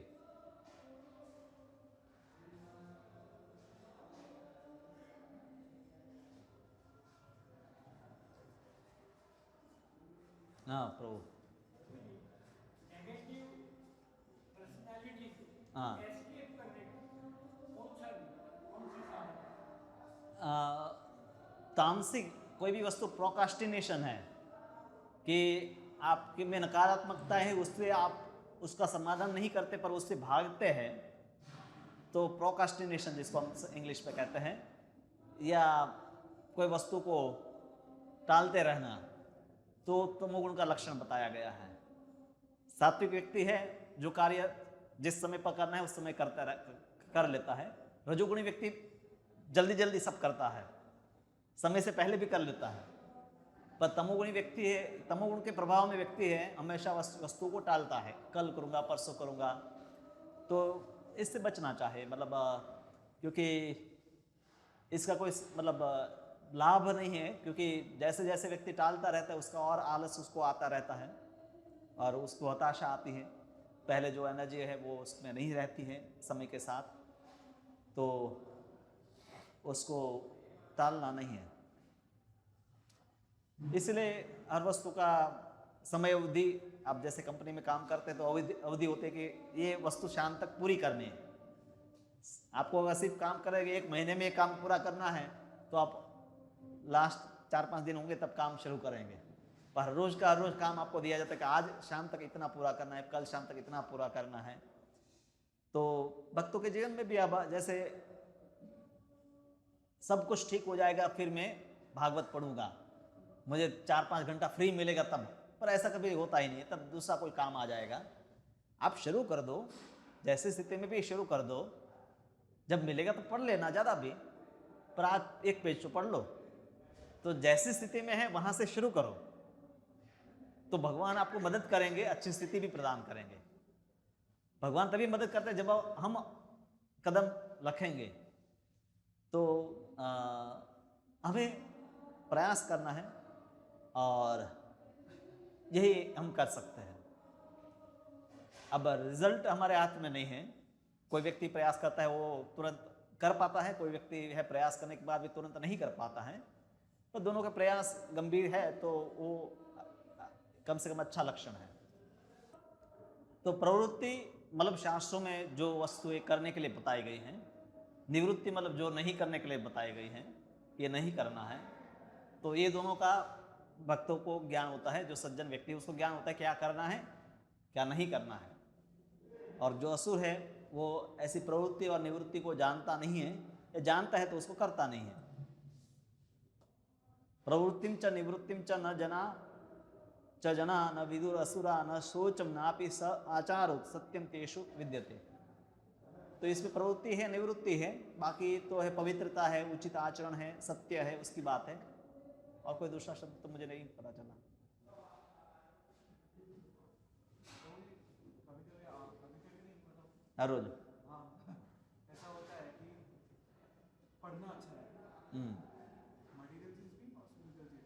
हाँ प्रभु। हाँ, तामसिक कोई भी वस्तु प्रोकास्टिनेशन है कि आपके में नकारात्मकता है, उससे आप उसका समाधान नहीं करते पर उससे भागते हैं, तो प्रोकास्टिनेशन जिसको हम इंग्लिश में कहते हैं, या कोई वस्तु को टालते रहना, तो तमोगुण का लक्षण बताया गया है। सात्विक व्यक्ति है जो कार्य जिस समय पर करना है उस समय कर लेता है। रजोगुणी व्यक्ति जल्दी जल्दी सब करता है, समय से पहले भी कर लेता है। पर तमोगुणी व्यक्ति है, तमोगुण के प्रभाव में व्यक्ति है, हमेशा वस्तु को टालता है, कल करूँगा, परसों करूँगा। तो इससे बचना चाहे, मतलब क्योंकि इसका कोई मतलब लाभ नहीं है, क्योंकि जैसे जैसे व्यक्ति टालता रहता है उसका और आलस उसको आता रहता है और उसको हताशा आती है। पहले जो एनर्जी है वो उसमें नहीं रहती है समय के साथ, तो उसको टालना नहीं है। इसलिए हर वस्तु का समय अवधि, आप जैसे कंपनी में काम करते हैं तो अवधि होती है कि ये वस्तु शाम तक पूरी करनी है। आपको अगर सिर्फ काम करेंगे, एक महीने में काम पूरा करना है, तो आप लास्ट 4-5 दिन होंगे तब काम शुरू करेंगे। पर रोज का रोज काम आपको दिया जाता है कि आज शाम तक इतना पूरा करना है, कल शाम तक इतना पूरा करना है। तो भक्तों के जीवन में भी अब जैसे सब कुछ ठीक हो जाएगा फिर मैं भागवत पढ़ूंगा, मुझे 4-5 घंटा फ्री मिलेगा तब, पर ऐसा कभी होता ही नहीं है। तब दूसरा कोई काम आ जाएगा। आप शुरू कर दो, जैसी स्थिति में भी शुरू कर दो, जब मिलेगा तो पढ़ लेना ज़्यादा भी, पर आज एक पेज तो पढ़ लो। तो जैसी स्थिति में है वहां से शुरू करो, तो भगवान आपको मदद करेंगे, अच्छी स्थिति भी प्रदान करेंगे। भगवान तभी मदद करते हैं जब हम कदम रखेंगे। तो हमें प्रयास करना है और यही हम कर सकते हैं। अब रिजल्ट हमारे हाथ में नहीं है। कोई व्यक्ति प्रयास करता है वो तुरंत कर पाता है, कोई व्यक्ति है प्रयास करने के बाद भी तुरंत नहीं कर पाता है। तो दोनों का प्रयास गंभीर है तो वो कम से कम अच्छा लक्षण है। तो प्रवृत्ति मतलब शास्त्रों में जो वस्तुएं करने के लिए बताई गई हैं निवृत्ति मतलब जो नहीं करने के लिए बताई गई है, ये नहीं करना है। तो ये दोनों का भक्तों को ज्ञान होता है, जो सज्जन व्यक्ति है उसको ज्ञान होता है क्या करना है क्या नहीं करना है। और जो असुर है वो ऐसी प्रवृत्ति और निवृत्ति को जानता नहीं है, या जानता है तो उसको करता नहीं है। प्रवृत्तिम च निवृत्तिम च न जना च जना न विदुर असुरा न शोचम नापि स आचारो सत्यम तेषु विद्यते। तो इसमें प्रवृत्ति है निवृत्ति है, बाकी तो है पवित्रता है, उचित आचरण है, सत्य है, उसकी बात है। और कोई दूसरा शब्द तो मुझे नहीं पता चला। हर रोज ऐसा होता है कि पढ़ना अच्छा है, मटेरियल चीज भी और स्पिरिचुअल चीज,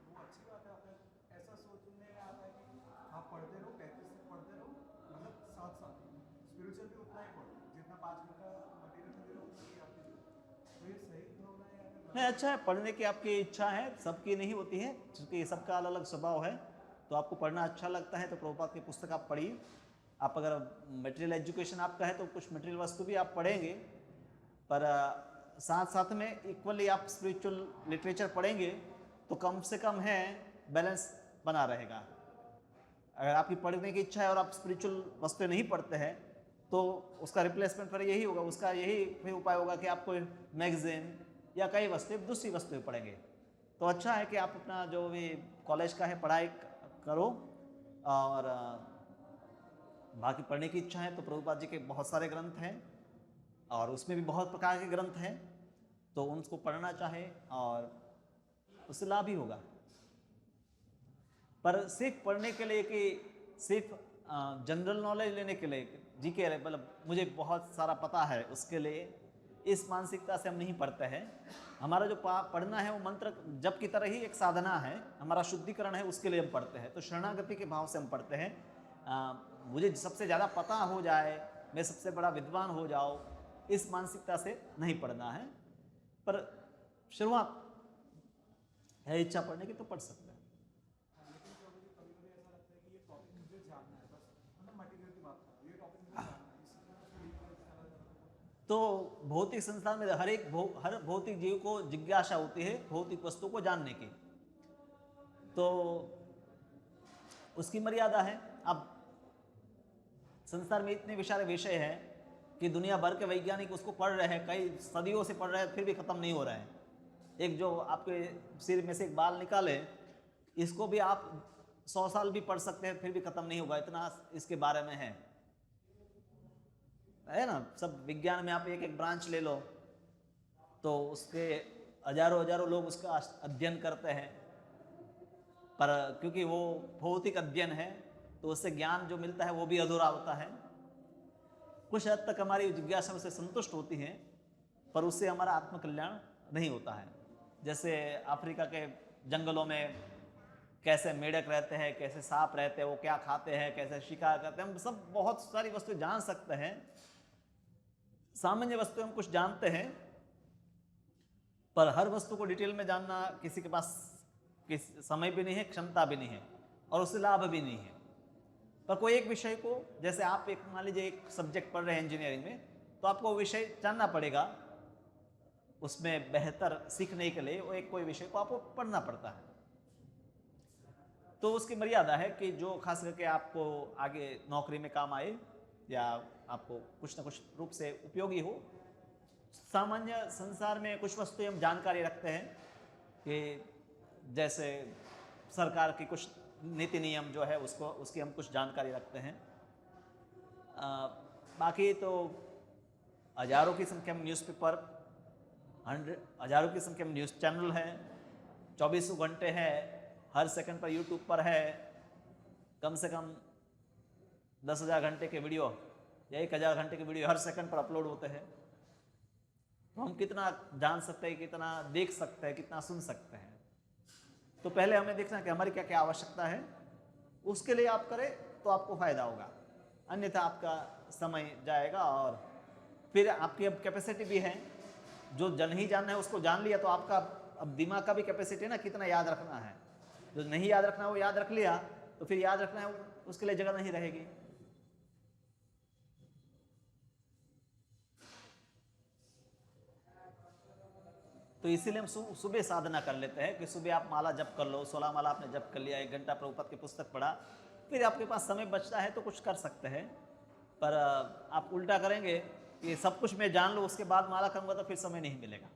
वो अच्छी बात है। अगर ऐसा सोचने में आता है कि आप पढ़ते रहो, प्रैक्टिस से पढ़ते रहो, मतलब साथ साथ स्पिरिचुअल भी उतना ही पढ़ो जितना 5 घंटा मटेरियल में दे रहो उतना ही आपके लिए। तो ये सही भावना है या नहीं, अच्छा है पढ़ने की आपकी इच्छा है, सबकी नहीं होती है, क्योंकि सबका अलग अलग स्वभाव है। तो आपको पढ़ना अच्छा लगता है तो प्रभुपाद की पुस्तक आप पढ़िए। आप अगर मटेरियल एजुकेशन आपका है तो कुछ मटेरियल वस्तु भी आप पढ़ेंगे, पर साथ साथ में इक्वली आप स्पिरिचुअल लिटरेचर पढ़ेंगे तो कम से कम है बैलेंस बना रहेगा। अगर आपकी पढ़ने की इच्छा है और आप स्पिरिचुअल वस्तुएं नहीं पढ़ते हैं तो उसका रिप्लेसमेंट फिर यही होगा, उसका यही फिर उपाय होगा कि आप कोई मैगजीन या कई वस्तुएं दूसरी वस्तुएं पढ़ेंगे। तो अच्छा है कि आप अपना जो भी कॉलेज का है पढ़ाई करो। और बाकी पढ़ने की इच्छा है तो प्रभुपाद जी के बहुत सारे ग्रंथ हैं और उसमें भी बहुत प्रकार के ग्रंथ हैं, तो उनको पढ़ना चाहे और उससे लाभ ही होगा। पर सिर्फ पढ़ने के लिए कि सिर्फ जनरल नॉलेज लेने के लिए जी के मतलब मुझे बहुत सारा पता है उसके लिए, इस मानसिकता से हम नहीं पढ़ते हैं। हमारा जो पढ़ना है वो मंत्र जप की तरह ही एक साधना है, हमारा शुद्धिकरण है, उसके लिए हम पढ़ते हैं। तो शरणागति के भाव से हम पढ़ते हैं। मुझे सबसे ज़्यादा पता हो जाए, मैं सबसे बड़ा विद्वान हो जाओ, इस मानसिकता से नहीं पढ़ना है। पर शुरुआत है इच्छा पढ़ने की तो पढ़ सकते हैं। लेकिन कभी कभी ऐसा लगता है कि ये टॉपिक मुझे जानना है, बस मतलब मटेरियल की बात कर, ये टॉपिक मुझे जानना है, इसलिए तो भौतिक संसार में हर भौतिक जीव को जिज्ञासा होती है भौतिक वस्तु को जानने की, तो उसकी मर्यादा है। अब संसार में इतने विशाल विषय हैं कि दुनिया भर के वैज्ञानिक उसको पढ़ रहे हैं, कई सदियों से पढ़ रहे हैं, फिर भी ख़त्म नहीं हो रहा है। एक जो आपके सिर में से एक बाल निकाले, इसको भी आप 100 साल भी पढ़ सकते हैं फिर भी ख़त्म नहीं होगा, इतना इसके बारे में है ना। सब विज्ञान में आप एक एक ब्रांच ले लो तो उसके हजारों हजारों लोग उसका अध्ययन करते हैं, पर क्योंकि वो भौतिक अध्ययन है तो उससे ज्ञान जो मिलता है वो भी अधूरा होता है। कुछ हद तक हमारी जिज्ञासा उससे संतुष्ट होती है, पर उससे हमारा आत्मकल्याण नहीं होता है। जैसे अफ्रीका के जंगलों में कैसे मेढक रहते हैं, कैसे सांप रहते हैं, वो क्या खाते हैं, कैसे शिकार करते हैं, हम सब बहुत सारी वस्तु जान सकते हैं। सामान्य वस्तु हम कुछ जानते हैं, पर हर वस्तु को डिटेल में जानना किसी के पास समय भी नहीं है, क्षमता भी नहीं है, और उससे लाभ भी नहीं है। पर कोई एक विषय को, जैसे आप एक मान लीजिए एक सब्जेक्ट पढ़ रहे हैं इंजीनियरिंग में, तो आपको विषय जानना पड़ेगा, उसमें बेहतर सीखने के लिए वो एक कोई विषय को आपको पढ़ना पड़ता है। तो उसकी मर्यादा है कि जो खास करके आपको आगे नौकरी में काम आए या आपको कुछ ना कुछ रूप से उपयोगी हो। सामान्य संसार में कुछ वस्तु हम जानकारी रखते हैं कि जैसे सरकार की कुछ नीति नियम जो है उसकी हम कुछ जानकारी रखते हैं। बाकी तो हजारों की संख्या में न्यूज़पेपर, हजारों की संख्या में न्यूज़ चैनल है, 24 घंटे है, हर सेकंड पर यूट्यूब पर है कम से कम 10,000 घंटे के वीडियो या 1,000 घंटे के वीडियो हर सेकंड पर अपलोड होते हैं। तो हम कितना जान सकते हैं, कितना देख सकते हैं, कितना सुन सकते हैं। तो पहले हमें देखना कि हमारी क्या क्या आवश्यकता है, उसके लिए आप करें तो आपको फायदा होगा, अन्यथा आपका समय जाएगा। और फिर आपकी अब कैपेसिटी भी है, जो नहीं जानना है उसको जान लिया तो आपका अब दिमाग का भी कैपेसिटी है ना, कितना याद रखना है। जो नहीं याद रखना है वो याद रख लिया, तो फिर याद रखना है उसके लिए जगह नहीं रहेगी। तो इसीलिए हम सुबह साधना कर लेते हैं कि सुबह आप माला जप कर लो, 16 माला आपने जप कर लिया, 1 घंटा प्रभुपाद की पुस्तक पढ़ा, फिर आपके पास समय बचता है तो कुछ कर सकते हैं। पर आप उल्टा करेंगे कि सब कुछ मैं जान लूँ उसके बाद माला करूँगा तो फिर समय नहीं मिलेगा।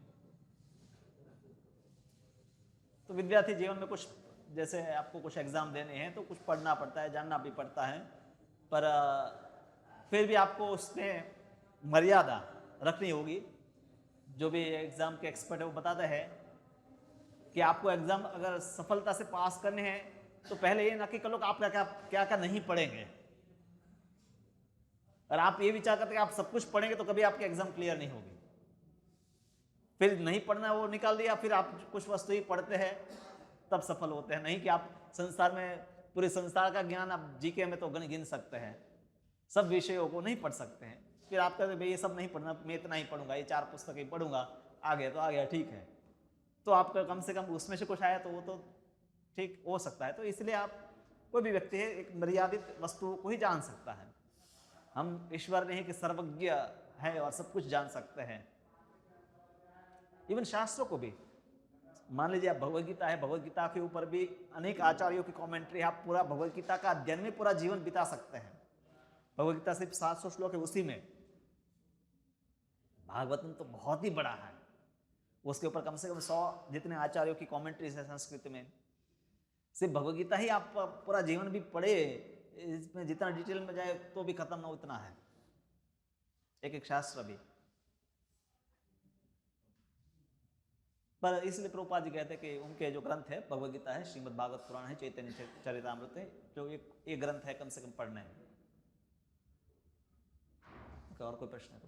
तो विद्यार्थी जीवन में कुछ जैसे आपको कुछ एग्ज़ाम देने हैं तो कुछ पढ़ना पड़ता है, जानना भी पड़ता है, पर फिर भी आपको उसमें मर्यादा रखनी होगी। जो भी एग्ज़ाम के एक्सपर्ट है वो बताते हैं कि आपको एग्ज़ाम अगर सफलता से पास करने हैं तो पहले ये नक्की कर लो कि आप क्या क्या नहीं पढ़ेंगे। और आप ये विचार करते हैं कि आप सब कुछ पढ़ेंगे तो कभी आपकी एग्ज़ाम क्लियर नहीं होगी। फिर नहीं पढ़ना वो निकाल दिया, फिर आप कुछ वस्तु ही पढ़ते हैं तब सफल होते हैं। नहीं कि आप संसार में पूरे संसार का ज्ञान आप जीके में तो गिन सकते हैं, सब विषयों को नहीं पढ़ सकते हैं। फिर आप कहते भाई ये सब नहीं पढ़ना, मैं इतना ही पढ़ूंगा, ये 4 पुस्तकें ही पढ़ूंगा, आ गया तो आ गया, ठीक है। तो आपका कम से कम उसमें से कुछ आया तो वो तो ठीक हो सकता है। तो इसलिए आप कोई भी व्यक्ति है एक मर्यादित वस्तुओं को ही जान सकता है। हम ईश्वर नहीं कि सर्वज्ञ है और सब कुछ जान सकते हैं। इवन शास्त्रों को भी मान लीजिए, आप भगवद गीता है, भगवद गीता के ऊपर भी अनेक आचार्यों की कमेंट्री, आप पूरा भगवद गीता का अध्ययन में पूरा जीवन बिता सकते हैं। भगवद गीता सिर्फ 700 श्लोक है, उसी में भागवतम तो बहुत ही बड़ा है, उसके ऊपर कम से कम 100 जितने आचार्यों की कमेंट्रीज है संस्कृत में। सिर्फ भगवद गीता ही आप पूरा जीवन भी पढ़े, इसमें जितना डिटेल में जाए तो भी खत्म ना उतना है, एक एक शास्त्र भी। पर इसलिए प्रभुपाद जी कहते हैं कि उनके जो ग्रंथ है भगवद गीता है, श्रीमद् भागवत पुराण है, चैतन्य चरितामृत है, जो एक ग्रंथ है कम से कम पढ़ने में। और कोई प्रश्न है तो